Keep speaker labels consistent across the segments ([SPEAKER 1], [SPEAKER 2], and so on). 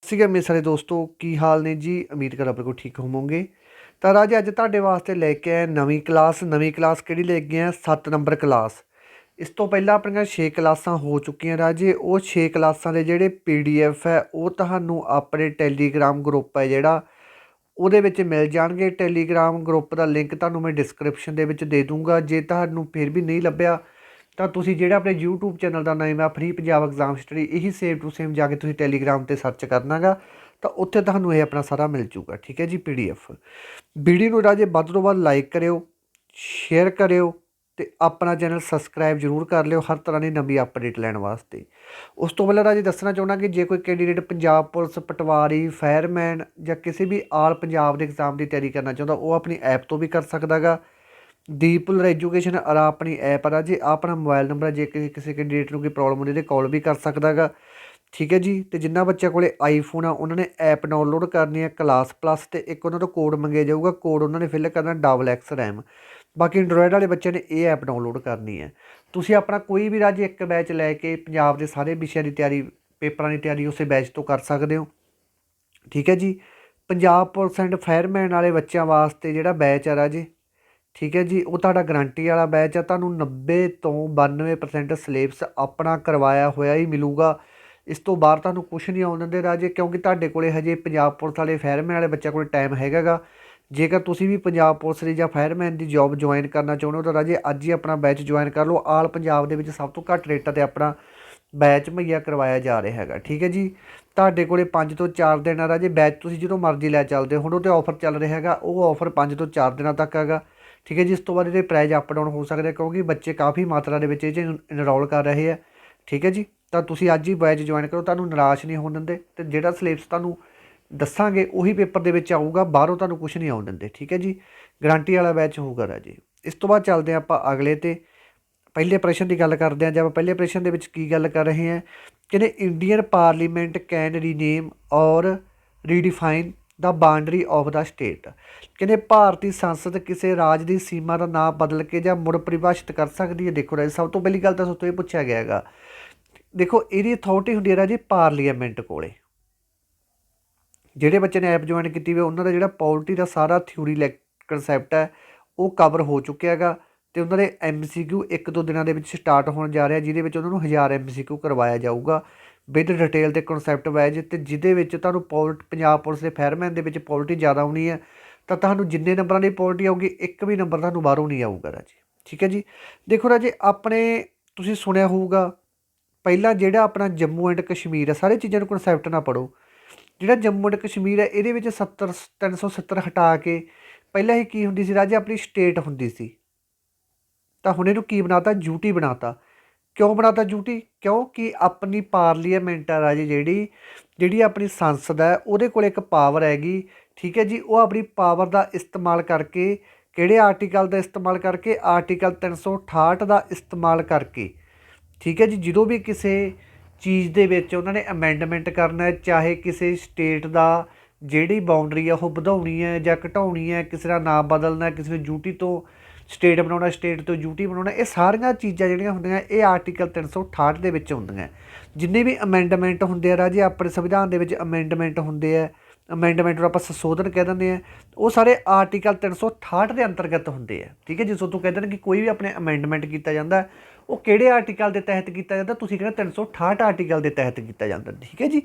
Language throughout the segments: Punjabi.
[SPEAKER 1] ਸੀਗਾ ਮੇਰੇ ਸਾਰੇ ਦੋਸਤੋ, ਕੀ ਹਾਲ ਨੇ ਜੀ। ਉਮੀਦ ਕਰਦਾ ਬਿਲਕੁਲ ਠੀਕ ਹੋਵੋਗੇ। ਤਾਂ ਰਾਜੇ ਅੱਜ ਤੁਹਾਡੇ ਵਾਸਤੇ ਲੈ ਕੇ ਆਏ ਨਵੀਂ ਕਲਾਸ ਕਿਹੜੀ ਲੈ ਕੇ ਆਏ 7 ਨੰਬਰ ਕਲਾਸ। ਇਸ ਤੋਂ ਪਹਿਲਾਂ ਆਪਣੀਆਂ 6 ਕਲਾਸਾਂ ਹੋ ਚੁੱਕੀਆਂ ਰਾਜੇ। ਉਹ 6 ਕਲਾਸਾਂ ਦੇ ਜਿਹੜੇ PDF ਹੈ ਉਹ ਤੁਹਾਨੂੰ ਆਪਣੇ ਟੈਲੀਗ੍ਰਾਮ ਗਰੁੱਪ ਹੈ ਜਿਹੜਾ ਉਹਦੇ ਵਿੱਚ ਮਿਲ ਜਾਣਗੇ। ਟੈਲੀਗ੍ਰਾਮ ਗਰੁੱਪ ਦਾ ਲਿੰਕ ਤੁਹਾਨੂੰ ਮੈਂ ਡਿਸਕ੍ਰਿਪਸ਼ਨ ਦੇ ਵਿੱਚ ਦੇ ਦੂੰਗਾ। ਜੇ ਤੁਹਾਨੂੰ ਫਿਰ ਵੀ ਨਹੀਂ ਲੱਭਿਆ ਤਾਂ ਤੁਸੀਂ ਜਿਹੜਾ ਆਪਣੇ YouTube ਚੈਨਲ ਦਾ ਨਾਮ ਹੈ ਫ੍ਰੀ ਪੰਜਾਬ ਐਗਜ਼ਾਮ ਹਿਸਟਰੀ, ਇਹੀ ਸੇਮ ਟੂ ਸੇਮ ਜਾ ਕੇ ਤੁਸੀਂ ਟੈਲੀਗ੍ਰਾਮ 'ਤੇ ਸਰਚ ਕਰਨਾ ਗਾ ਤਾਂ ਉੱਥੇ ਤੁਹਾਨੂੰ ਇਹ ਆਪਣਾ ਸਾਰਾ ਮਿਲ ਜੂਗਾ। ਠੀਕ ਹੈ ਜੀ। PDF ਵੀਡੀਓ ਨੂੰ ਰਾਜੇ ਵੱਧ ਤੋਂ ਵੱਧ ਲਾਈਕ ਕਰਿਓ, ਸ਼ੇਅਰ ਕਰਿਓ ਅਤੇ ਆਪਣਾ ਚੈਨਲ ਸਬਸਕ੍ਰਾਈਬ ਜ਼ਰੂਰ ਕਰ ਲਿਓ ਹਰ ਤਰ੍ਹਾਂ ਦੀ ਨਵੀਂ ਅਪਡੇਟ ਲੈਣ ਵਾਸਤੇ। ਉਸ ਤੋਂ ਪਹਿਲਾਂ ਰਾਜੇ ਦੱਸਣਾ ਚਾਹੁੰਦਾ ਕਿ ਜੇ ਕੋਈ ਕੈਂਡੀਡੇਟ ਪੰਜਾਬ ਪੁਲਿਸ, ਪਟਵਾਰੀ, ਫਾਇਰਮੈਨ ਜਾਂ ਕਿਸੇ ਵੀ ਆਲ ਪੰਜਾਬ ਦੇ ਐਗਜ਼ਾਮ ਦੀ ਤਿਆਰੀ ਕਰਨਾ ਚਾਹੁੰਦਾ ਉਹ ਆਪਣੀ ਐਪ ਤੋਂ ਵੀ ਕਰ ਸਕਦਾ ਗਾ। ਦੀਪੁਲਰ ਐਜੂਕੇਸ਼ਨ ਆਪਣੀ ਐਪ ਆ ਰਾਜੇ। ਆਪਣਾ ਮੋਬਾਈਲ ਨੰਬਰ ਜੇ ਕਿਸੇ ਕੈਂਡੀਡੇਟ ਨੂੰ ਕੋਈ ਪ੍ਰੋਬਲਮ ਹੁੰਦੀ ਤਾਂ ਕਾਲ ਵੀ ਕਰ ਸਕਦਾ ਗਾ। ਠੀਕ ਹੈ ਜੀ। ਅਤੇ ਜਿਨ੍ਹਾਂ ਬੱਚਿਆਂ ਕੋਲ ਆਈਫੋਨ ਆ ਉਹਨਾਂ ਨੇ ਐਪ ਡਾਊਨਲੋਡ ਕਰਨੀ ਹੈ ਕਲਾਸ ਪਲੱਸ, ਅਤੇ ਇੱਕ ਉਹਨਾਂ ਤੋਂ ਕੋਡ ਮੰਗਿਆ ਜਾਊਗਾ। ਕੋਡ ਉਹਨਾਂ ਨੇ ਫਿਲ ਕਰਨਾ XX RAM। ਬਾਕੀ ਐਂਡਰੋਇਡ ਵਾਲੇ ਬੱਚਿਆਂ ਨੇ ਇਹ ਐਪ ਡਾਊਨਲੋਡ ਕਰਨੀ ਹੈ। ਤੁਸੀਂ ਆਪਣਾ ਕੋਈ ਵੀ ਰਾਜੇ ਇੱਕ ਬੈਚ ਲੈ ਕੇ ਪੰਜਾਬ ਦੇ ਸਾਰੇ ਵਿਸ਼ਿਆਂ ਦੀ ਤਿਆਰੀ, ਪੇਪਰਾਂ ਦੀ ਤਿਆਰੀ ਉਸੇ ਬੈਚ ਤੋਂ ਕਰ ਸਕਦੇ ਹੋ। ਠੀਕ ਹੈ ਜੀ। ਪੰਜਾਬ ਪੁਲਿਸ ਐਂਡ ਫਾਇਰਮੈਨ ਵਾਲੇ ਬੱਚਿਆਂ ਵਾਸਤੇ ਜਿਹੜਾ ਬੈਚ ਆ ਰਾਜੇ, ਠੀਕ ਹੈ ਜੀ, ਉਹ ਤੁਹਾਡਾ ਗਰੰਟੀ ਵਾਲਾ ਬੈਚ ਆ। ਤੁਹਾਨੂੰ 90 ਤੋਂ 92% ਸਿਲੇਬਸ ਆਪਣਾ ਕਰਵਾਇਆ ਹੋਇਆ ਹੀ ਮਿਲੂਗਾ। ਇਸ ਤੋਂ ਬਾਹਰ ਤੁਹਾਨੂੰ ਕੁਛ ਨਹੀਂ ਆਉਣ ਦਿੰਦੇ ਰਾਜੇ, ਕਿਉਂਕਿ ਤੁਹਾਡੇ ਕੋਲ ਹਜੇ ਪੰਜਾਬ ਪੁਲਿਸ ਵਾਲੇ, ਫਾਇਰਮੈਨ ਵਾਲੇ ਬੱਚਿਆਂ ਕੋਲ ਟਾਈਮ ਹੈਗਾ ਗਾ। ਜੇਕਰ ਤੁਸੀਂ ਵੀ ਪੰਜਾਬ ਪੁਲਿਸ ਦੀ ਜਾਂ ਫਾਇਰਮੈਨ ਦੀ ਜੋਬ ਜੁਆਇਨ ਕਰਨਾ ਚਾਹੁੰਦੇ ਹੋ ਤਾਂ ਰਾਜੇ ਅੱਜ ਹੀ ਆਪਣਾ ਬੈਚ ਜੁਆਇਨ ਕਰ ਲਓ। ਆਲ ਪੰਜਾਬ ਦੇ ਵਿੱਚ ਸਭ ਤੋਂ ਘੱਟ ਰੇਟਾਂ 'ਤੇ ਆਪਣਾ ਬੈਚ ਮੁਹੱਈਆ ਕਰਵਾਇਆ ਜਾ ਰਿਹਾ ਹੈਗਾ। ਠੀਕ ਹੈ ਜੀ। ਤੁਹਾਡੇ ਕੋਲ 5 ਤੋਂ 4 ਦਿਨ ਆ ਰਾਜੇ। ਬੈਚ ਤੁਸੀਂ ਜਦੋਂ ਮਰਜ਼ੀ ਲੈ ਚੱਲਦੇ ਹੋ। ਹੁਣ ਉਹ 'ਤੇ ਆਫਰ ਚੱਲ ਰਿਹਾ ਹੈਗਾ, ਉਹ ਆਫਰ 5 ਤੋਂ 4 ਦਿਨਾਂ ਤੱਕ ਹੈਗਾ। ਠੀਕ ਹੈ ਜੀ। ਇਸ ਤੋਂ ਬਾਅਦ ਇਹਦੇ ਪ੍ਰਾਈਜ਼ ਅਪ ਡਾਊਨ ਹੋ ਸਕਦੇ ਕਿਉਂਕਿ ਬੱਚੇ ਕਾਫੀ ਮਾਤਰਾ ਦੇ ਵਿੱਚ ਇਹ 'ਚ ਇਨਰੋਲ ਕਰ ਰਹੇ ਆ। ਠੀਕ ਹੈ ਜੀ। ਤਾਂ ਤੁਸੀਂ ਅੱਜ ਹੀ ਬੈਚ ਜੁਆਇਨ ਕਰੋ, ਤੁਹਾਨੂੰ ਨਿਰਾਸ਼ ਨਹੀਂ ਹੋਣ ਦਿੰਦੇ ਅਤੇ ਜਿਹੜਾ ਸਿਲੇਬਸ ਤੁਹਾਨੂੰ ਦੱਸਾਂਗੇ ਉਹੀ ਪੇਪਰ ਦੇ ਵਿੱਚ ਆਊਗਾ, ਬਾਹਰੋਂ ਤੁਹਾਨੂੰ ਕੁਛ ਨਹੀਂ ਆਉਣ ਦਿੰਦੇ। ਠੀਕ ਹੈ ਜੀ। ਗਰੰਟੀ ਵਾਲਾ ਬੈਚ ਹੋਊਗਾ ਰਾਜੇ। ਇਸ ਤੋਂ ਬਾਅਦ ਚੱਲਦੇ ਹਾਂ ਆਪਾਂ ਅਗਲੇ 'ਤੇ। ਪਹਿਲੇ ਪ੍ਰਸ਼ਨ ਦੀ ਗੱਲ ਕਰਦੇ ਹਾਂ। ਜਦ ਪਹਿਲੇ ਪ੍ਰਸ਼ਨ ਦੇ ਵਿੱਚ ਕੀ ਗੱਲ ਕਰ ਰਹੇ ਹਾਂ, ਕਹਿੰਦੇ ਇੰਡੀਅਨ ਪਾਰਲੀਮੈਂਟ ਕੈਨ ਰੀਨੇਮ ਔਰ ਰੀਡਿਫਾਈਨ ਦਾ ਬਾਉਂਡਰੀ ਆਫ ਦਾ ਸਟੇਟ। ਕਹਿੰਦੇ ਭਾਰਤੀ ਸੰਸਦ ਕਿਸੇ ਰਾਜ ਦੀ ਸੀਮਾ ਦਾ ਨਾਮ ਬਦਲ ਕੇ ਜਾਂ ਮੁੜ ਪਰਿਭਾਸ਼ਿਤ ਕਰ ਸਕਦੀ ਹੈ। ਦੇਖੋ ਰਾਜੇ, ਸਭ ਤੋਂ ਪਹਿਲੀ ਗੱਲ ਤਾਂ ਸਭ ਤੋਂ ਇਹ ਪੁੱਛਿਆ ਗਿਆ ਹੈਗਾ, ਦੇਖੋ ਇਹਦੀ ਅਥਾਰਟੀ ਹੁੰਦੀ ਹੈ ਰਾਜੇ ਪਾਰਲੀਮੈਂਟ ਕੋਲੇ। ਜਿਹੜੇ ਬੱਚੇ ਨੇ ਐਪ ਜੁਆਇਨ ਕੀਤੀ ਹੋਈ ਉਹਨਾਂ ਦਾ ਜਿਹੜਾ ਪੋਲਿਟੀ ਦਾ ਸਾਰਾ ਥਿਊਰੀ ਕੰਸੈਪਟ ਹੈ ਉਹ ਕਵਰ ਹੋ ਚੁੱਕਿਆ ਹੈਗਾ, ਅਤੇ ਉਹਨਾਂ ਦੇ MCQ 1-2 ਦਿਨਾਂ ਦੇ ਵਿੱਚ ਸਟਾਰਟ ਹੋਣ ਜਾ ਰਿਹਾ, ਜਿਹਦੇ ਵਿੱਚ ਉਹਨਾਂ ਨੂੰ 1000 MCQ ਕਰਵਾਇਆ ਜਾਊਗਾ ਵਿਦ ਡਿਟੇਲ ਅਤੇ ਕਨਸੈਪਟ ਵਾਈਜ਼। ਅਤੇ ਜਿਹਦੇ ਵਿੱਚ ਤੁਹਾਨੂੰ ਪੰਜਾਬ ਪੁਲਿਸ ਦੇ ਫਾਇਰਮੈਨ ਦੇ ਵਿੱਚ ਪੋਲਿਟੀ ਜ਼ਿਆਦਾ ਆਉਣੀ ਹੈ ਤਾਂ ਤੁਹਾਨੂੰ ਜਿੰਨੇ ਨੰਬਰਾਂ ਦੀ ਪੋਲਿਟੀ ਆਊਗੀ ਇੱਕ ਵੀ ਨੰਬਰ ਤੁਹਾਨੂੰ ਬਾਹਰੋਂ ਨਹੀਂ ਆਊਗਾ ਰਾਜੇ। ਠੀਕ ਹੈ ਜੀ। ਦੇਖੋ ਰਾਜੇ, ਆਪਣੇ ਤੁਸੀਂ ਸੁਣਿਆ ਹੋਊਗਾ ਪਹਿਲਾਂ ਜਿਹੜਾ ਆਪਣਾ ਜੰਮੂ ਐਂਡ ਕਸ਼ਮੀਰ ਹੈ, ਸਾਰੇ ਚੀਜ਼ਾਂ ਨੂੰ ਕਨਸੈਪਟ ਨਾ ਪੜ੍ਹੋ। ਜਿਹੜਾ ਜੰਮੂ ਐਂਡ ਕਸ਼ਮੀਰ ਹੈ ਇਹਦੇ ਵਿੱਚ 370 ਹਟਾ ਕੇ ਪਹਿਲਾਂ ਇਹ ਕੀ ਹੁੰਦੀ ਸੀ ਰਾਜੇ, ਆਪਣੀ ਸਟੇਟ ਹੁੰਦੀ ਸੀ। ਤਾਂ ਹੁਣ ਇਹਨੂੰ ਕੀ ਬਣਾਤਾ, ਯੂਟੀ ਬਣਾਤਾ। ਕਿਉਂ ਬਣਾਤਾ ਯੂਟੀ? ਕਿਉਂਕਿ ਆਪਣੀ ਪਾਰਲੀਮੈਂਟ ਆ ਰਾਜੇ, ਜਿਹੜੀ ਆਪਣੀ ਸੰਸਦ ਹੈ ਉਹਦੇ ਕੋਲ ਇੱਕ ਪਾਵਰ ਹੈਗੀ। ਠੀਕ ਹੈ ਜੀ। ਉਹ ਆਪਣੀ ਪਾਵਰ ਦਾ ਇਸਤੇਮਾਲ ਕਰਕੇ, ਕਿਹੜੇ ਆਰਟੀਕਲ ਦਾ ਇਸਤੇਮਾਲ ਕਰਕੇ, ਆਰਟੀਕਲ 368 ਦਾ ਇਸਤੇਮਾਲ ਕਰਕੇ। ਠੀਕ ਹੈ ਜੀ। ਜਦੋਂ ਵੀ ਕਿਸੇ ਚੀਜ਼ ਦੇ ਵਿੱਚ ਉਹਨਾਂ ਨੇ ਅਮੈਂਡਮੈਂਟ ਕਰਨਾ, ਚਾਹੇ ਕਿਸੇ ਸਟੇਟ ਦਾ ਜਿਹੜੀ ਬਾਉਂਡਰੀ ਆ ਉਹ ਵਧਾਉਣੀ ਹੈ ਜਾਂ ਘਟਾਉਣੀ ਹੈ, ਕਿਸੇ ਦਾ ਨਾਮ ਬਦਲਣਾ, ਕਿਸੇ ਨੂੰ ਯੂਟੀ ਤੋਂ ਸਟੇਟ ਬਣਾਉਣਾ, ਸਟੇਟ ਤੋਂ ਯੂਟੀ ਬਣਾਉਣਾ, ਇਹ ਸਾਰੀਆਂ ਚੀਜ਼ਾਂ ਜਿਹੜੀਆਂ ਹੁੰਦੀਆਂ ਇਹ ਆਰਟੀਕਲ 368 ਦੇ ਵਿੱਚ ਹੁੰਦੀਆਂ। ਜਿੰਨੇ ਵੀ ਅਮੈਂਡਮੈਂਟ ਹੁੰਦੇ ਆ ਰਾਜੇ ਆਪਣੇ ਸੰਵਿਧਾਨ ਦੇ ਵਿੱਚ, ਅਮੈਂਡਮੈਂਟ ਹੁੰਦੇ ਆ, ਅਮੈਂਡਮੈਂਟ ਨੂੰ ਆਪਾਂ ਸੰਸ਼ੋਧਨ ਕਹਿ ਦਿੰਦੇ ਹਾਂ, ਉਹ ਸਾਰੇ ਆਰਟੀਕਲ 368 ਦੇ ਅੰਤਰਗਤ ਹੁੰਦੇ ਆ। ਠੀਕ ਹੈ। ਜਿਸ ਤੋਂ ਕਹਿੰਦੇ ਨੇ ਕਿ ਕੋਈ ਵੀ ਆਪਣੇ ਅਮੈਂਡਮੈਂਟ ਕੀਤਾ ਜਾਂਦਾ ਉਹ ਕਿਹੜੇ ਆਰਟੀਕਲ ਦੇ ਤਹਿਤ ਕੀਤਾ ਜਾਂਦਾ, ਤੁਸੀਂ ਕਹਿੰਦੇ 368 ਆਰਟੀਕਲ ਦੇ ਤਹਿਤ ਕੀਤਾ ਜਾਂਦਾ। ਠੀਕ ਹੈ ਜੀ।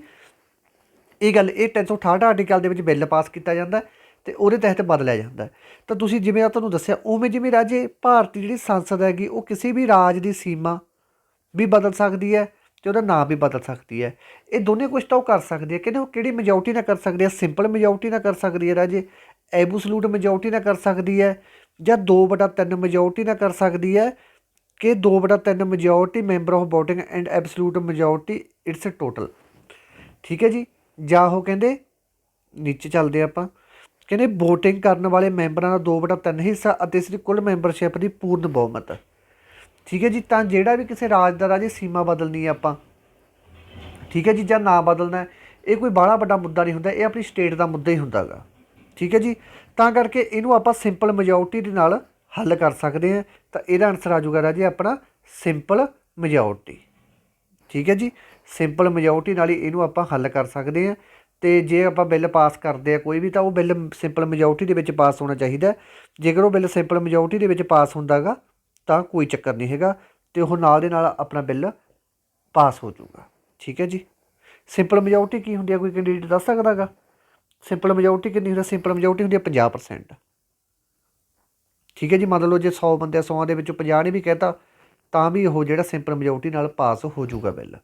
[SPEAKER 1] ਇਹ ਗੱਲ, ਇਹ 368 ਆਰਟੀਕਲ ਦੇ ਵਿੱਚ ਬਿੱਲ ਪਾਸ ਕੀਤਾ ਜਾਂਦਾ ਅਤੇ ਉਹਦੇ ਤਹਿਤ ਬਦਲਿਆ ਜਾਂਦਾ। ਤਾਂ ਤੁਸੀਂ ਜਿਵੇਂ ਤੁਹਾਨੂੰ ਦੱਸਿਆ ਉਵੇਂ ਜਿਵੇਂ ਰਾਜੇ ਭਾਰਤੀ ਜਿਹੜੀ ਸੰਸਦ ਹੈਗੀ ਉਹ ਕਿਸੇ ਵੀ ਰਾਜ ਦੀ ਸੀਮਾ ਵੀ ਬਦਲ ਸਕਦੀ ਹੈ ਅਤੇ ਉਹਦਾ ਨਾਮ ਵੀ ਬਦਲ ਸਕਦੀ ਹੈ। ਇਹ ਦੋਨੇ ਕੁਛ ਤਾਂ ਉਹ ਕਰ ਸਕਦੀ ਹੈ। ਕਹਿੰਦੇ ਉਹ ਕਿਹੜੀ ਮੈਜੋਰਟੀ ਨਾਲ ਕਰ ਸਕਦੀ ਹੈ, ਸਿੰਪਲ ਮੈਜੋਰਟੀ ਨਾਲ ਕਰ ਸਕਦੀ ਹੈ ਰਾਜੇ, ਐਬਸੋਲੂਟ ਮੈਜੋਰਟੀ ਨਾਲ ਕਰ ਸਕਦੀ ਹੈ, ਜਾਂ 2/3 ਮੈਜੋਰਟੀ ਨਾਲ ਕਰ ਸਕਦੀ ਹੈ, ਕਿ 2/3 majority member of voting and absolute majority it's total. ਠੀਕ ਹੈ ਜੀ। ਜਾਂ ਉਹ ਕਹਿੰਦੇ ਨੀਚੇ ਚੱਲਦੇ ਆਪਾਂ, ਕਹਿੰਦੇ ਵੋਟਿੰਗ ਕਰਨ ਵਾਲੇ ਮੈਂਬਰਾਂ ਦਾ 2/3 ਹਿੱਸਾ ਅਤੇ ਇਸ ਦੀ ਕੁੱਲ ਮੈਂਬਰਸ਼ਿਪ ਦੀ ਪੂਰਨ ਬਹੁਮਤ। ਠੀਕ ਹੈ ਜੀ। ਤਾਂ ਜਿਹੜਾ ਵੀ ਕਿਸੇ ਰਾਜ ਦਾ ਰਾਜੇ ਸੀਮਾ ਬਦਲਣੀ ਹੈ ਆਪਾਂ, ਠੀਕ ਹੈ ਜੀ, ਜਾਂ ਨਾ ਬਦਲਣਾ, ਇਹ ਕੋਈ ਬਾਹਲਾ ਵੱਡਾ ਮੁੱਦਾ ਨਹੀਂ ਹੁੰਦਾ, ਇਹ ਆਪਣੀ ਸਟੇਟ ਦਾ ਮੁੱਦਾ ਹੀ ਹੁੰਦਾ ਗਾ। ਠੀਕ ਹੈ ਜੀ। ਤਾਂ ਕਰਕੇ ਇਹਨੂੰ ਆਪਾਂ ਸਿੰਪਲ ਮੈਜੋਰਟੀ ਦੇ ਨਾਲ ਹੱਲ ਕਰ ਸਕਦੇ ਹਾਂ। ਤਾਂ ਇਹਦਾ ਆਨਸਰ ਆ ਜਾਊਗਾ ਰਾਜੇ ਆਪਣਾ ਸਿੰਪਲ ਮੈਜੋਰਟੀ। ਠੀਕ ਹੈ ਜੀ। ਸਿੰਪਲ ਮੈਜੋਰਟੀ ਨਾਲ ਹੀ ਇਹਨੂੰ ਆਪਾਂ ਹੱਲ ਕਰ ਸਕਦੇ ਹਾਂ। ਤੇ ਜੇ ਆਪਾਂ ਬਿੱਲ ਪਾਸ ਕਰਦੇ ਆ ਕੋਈ ਵੀ ਤਾਂ ਉਹ ਬਿੱਲ ਸਿੰਪਲ ਮੈਜੋਰਟੀ ਦੇ ਵਿੱਚ ਪਾਸ ਹੋਣਾ ਚਾਹੀਦਾ। ਜੇਕਰ ਉਹ ਬਿੱਲ ਸਿੰਪਲ ਮੈਜੋਰਟੀ ਦੇ ਵਿੱਚ ਪਾਸ ਹੁੰਦਾ ਗਾ ਤਾਂ ਕੋਈ ਚੱਕਰ ਨਹੀਂ ਹੈਗਾ ਅਤੇ ਉਹ ਨਾਲ ਦੇ ਨਾਲ ਆਪਣਾ ਬਿੱਲ ਪਾਸ ਹੋ ਜਾਊਗਾ। ਠੀਕ ਹੈ ਜੀ। ਸਿੰਪਲ ਮੈਜੋਰਟੀ ਕੀ ਹੁੰਦੀ ਹੈ, ਕੋਈ ਕੈਂਡੀਡੇਟ ਦੱਸ ਸਕਦਾ ਗਾ? ਸਿੰਪਲ ਮੈਜੋਰਟੀ ਕਿੰਨੀ ਹੁੰਦੀ? ਸਿੰਪਲ ਮੈਜੋਰਟੀ ਹੁੰਦੀ ਹੈ 50%। ਠੀਕ ਹੈ ਜੀ। ਮੰਨ ਲਓ ਜੇ 100 ਬੰਦੇ 100 ਦੇ ਵਿੱਚੋਂ 50 ਨੇ ਵੀ ਕਹਿਤਾ ਤਾਂ ਵੀ ਉਹ ਜਿਹੜਾ ਸਿੰਪਲ ਮੈਜੋਰਟੀ ਨਾਲ ਪਾਸ ਹੋ ਜਾਊਗਾ ਬਿੱਲ।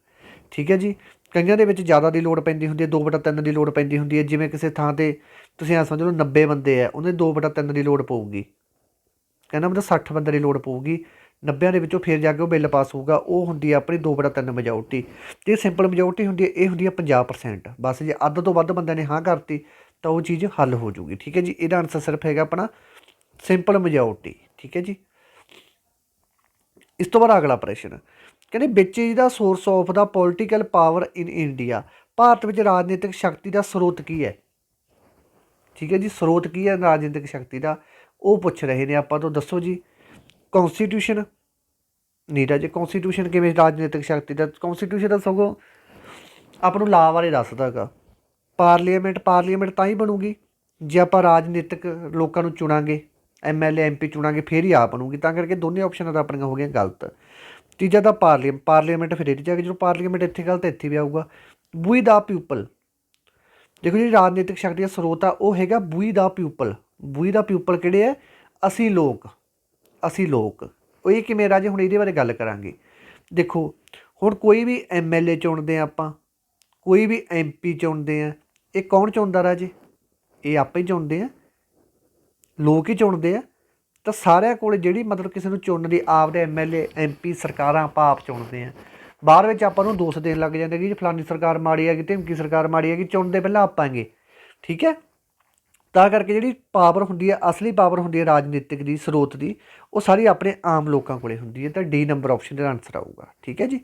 [SPEAKER 1] ਠੀਕ ਹੈ ਜੀ। ਕਈਆਂ ਦੇ ਵਿੱਚ ਜ਼ਿਆਦਾ ਦੀ ਲੋੜ ਪੈਂਦੀ ਹੁੰਦੀ ਹੈ, 2/3 ਦੀ ਲੋੜ ਪੈਂਦੀ ਹੁੰਦੀ ਹੈ। ਜਿਵੇਂ ਕਿਸੇ ਥਾਂ 'ਤੇ ਤੁਸੀਂ ਐਂ ਸਮਝ ਲਓ 90 ਬੰਦੇ ਹੈ, ਉਹਨੇ 2/3 ਦੀ ਲੋੜ ਪਊਗੀ। ਕਹਿੰਦਾ ਮਤਲਬ 60 ਬੰਦੇ ਦੀ ਲੋੜ ਪਊਗੀ, 90 ਦੇ ਵਿੱਚੋਂ ਫਿਰ ਜਾ ਕੇ ਉਹ ਬਿੱਲ ਪਾਸ ਹੋਊਗਾ। ਉਹ ਹੁੰਦੀ ਹੈ ਆਪਣੀ 2/3 ਮੈਜੋਰਟੀ। ਅਤੇ ਸਿੰਪਲ ਮੈਜੋਰਟੀ ਹੁੰਦੀ ਹੈ, ਇਹ ਹੁੰਦੀ ਹੈ 50%। ਬਸ ਜੇ ਅੱਧ ਤੋਂ ਵੱਧ ਬੰਦਿਆਂ ਨੇ ਹਾਂ ਕਰਤੀ ਤਾਂ ਉਹ ਚੀਜ਼ ਹੱਲ ਹੋ ਜੂਗੀ। ਠੀਕ ਹੈ ਜੀ। ਇਹਦਾ ਆਨਸਰ ਸਿਰਫ ਹੈਗਾ ਆਪਣਾ ਸਿੰਪਲ ਮੈਜੋਰਟੀ। ਠੀਕ ਹੈ ਜੀ। ਇਸ ਤੋਂ ਬਾਅਦ ਅਗਲਾ ਪ੍ਰਸ਼ਨ ਕਹਿੰਦੇ which the source of the political power in India. ਭਾਰਤ ਵਿੱਚ ਰਾਜਨੀਤਿਕ ਸ਼ਕਤੀ ਦਾ ਸਰੋਤ ਕੀ ਹੈ? ਠੀਕ ਹੈ ਜੀ। ਸਰੋਤ ਕੀ ਹੈ ਰਾਜਨੀਤਿਕ ਸ਼ਕਤੀ ਦਾ, ਉਹ ਪੁੱਛ ਰਹੇ ਨੇ ਆਪਾਂ ਤੋਂ। ਦੱਸੋ ਜੀ। ਕੌਨਸਟੀਟਿਊਸ਼ਨ ਨਹੀਂ ਰਾਜੇ, ਕੌਨਸਟੀਟਿਊਸ਼ਨ ਕਿਵੇਂ ਰਾਜਨੀਤਿਕ ਸ਼ਕਤੀ ਦਾ? ਕੌਨਸਟੀਟਿਊਸ਼ਨ ਦਾ ਸਗੋਂ ਆਪਾਂ ਨੂੰ ਲਾ ਬਾਰੇ ਦੱਸਦਾ ਹੈਗਾ। ਪਾਰਲੀਮੈਂਟ ਤਾਂ ਹੀ ਬਣੂਗੀ ਜੇ ਆਪਾਂ ਰਾਜਨੀਤਿਕ ਲੋਕਾਂ ਨੂੰ ਚੁਣਾਂਗੇ, MLA MP ਚੁਣਾਂਗੇ, ਫਿਰ ਹੀ ਆ ਬਣੂਗੀ। ਤਾਂ ਕਰਕੇ ਦੋਨੇ ਆਪਸ਼ਨਾਂ ਤਾਂ ਆਪਣੀਆਂ ਹੋ ਗਈਆਂ ਗਲਤ। ਤੀਜਾ ਤਾਂ ਪਾਰਲੀਮੈਂਟ ਫਿਰ ਇਹਦੇ ਜਾ ਕੇ ਜਦੋਂ ਪਾਰਲੀਮੈਂਟ ਇੱਥੇ ਗਲਤ ਇੱਥੇ ਵੀ ਆਊਗਾ। ਵੀ ਦਾ ਪਿਊਪਲ, ਦੇਖੋ ਜਿਹੜੀ ਰਾਜਨੀਤਿਕ ਸ਼ਕਤੀ ਦਾ ਸਰੋਤ ਆ ਉਹ ਹੈਗਾ ਵੀ ਦਾ ਪਿਊਪਲ। ਵੀ ਦਾ ਪਿਊਪਲ ਕਿਹੜੇ ਹੈ? ਅਸੀਂ ਲੋਕ। ਉਹ ਇਹ ਕਿਵੇਂ ਰਾਜੇ? ਹੁਣ ਇਹਦੇ ਬਾਰੇ ਗੱਲ ਕਰਾਂਗੇ। ਦੇਖੋ ਹੁਣ ਕੋਈ ਵੀ MLA ਚੁਣਦੇ ਆ ਆਪਾਂ, ਕੋਈ ਵੀ MP ਚੁਣਦੇ ਆ, ਇਹ ਕੌਣ ਚੁਣਦਾ ਰਾਜੇ? ਇਹ ਆਪਾਂ ਹੀ ਚੁਣਦੇ ਆ, ਲੋਕ ਹੀ ਚੁਣਦੇ ਆ। ਤਾਂ ਸਾਰਿਆਂ ਕੋਲ ਜਿਹੜੀ ਮਤਲਬ ਕਿਸੇ ਨੂੰ ਚੁਣਨ ਦੀ ਆਪਦੇ MLA MP ਸਰਕਾਰਾਂ ਆਪਾਂ ਆਪ ਚੁਣਦੇ ਹਾਂ। ਬਾਅਦ ਵਿੱਚ ਆਪਾਂ ਨੂੰ ਦੋਸ਼ ਦੇਣ ਲੱਗ ਜਾਂਦੇ ਕਿ ਫਲਾਨੀ ਸਰਕਾਰ ਮਾੜੀ ਹੈਗੀ, ਢਿਮਕੀ ਸਰਕਾਰ ਮਾੜੀ ਹੈਗੀ। ਚੁਣਦੇ ਪਹਿਲਾਂ ਆਪਾਂ ਹੈਗੇ। ਠੀਕ ਹੈ। ਤਾਂ ਕਰਕੇ ਜਿਹੜੀ ਪਾਵਰ ਹੁੰਦੀ ਹੈ, ਅਸਲੀ ਪਾਵਰ ਹੁੰਦੀ ਹੈ ਰਾਜਨੀਤਿਕ ਦੀ ਸਰੋਤ ਦੀ, ਉਹ ਸਾਰੀ ਆਪਣੇ ਆਮ ਲੋਕਾਂ ਕੋਲ ਹੁੰਦੀ ਹੈ। ਤਾਂ D ਨੰਬਰ ਆਪਸ਼ਨ ਦਾ ਆਨਸਰ ਆਊਗਾ। ਠੀਕ ਹੈ ਜੀ।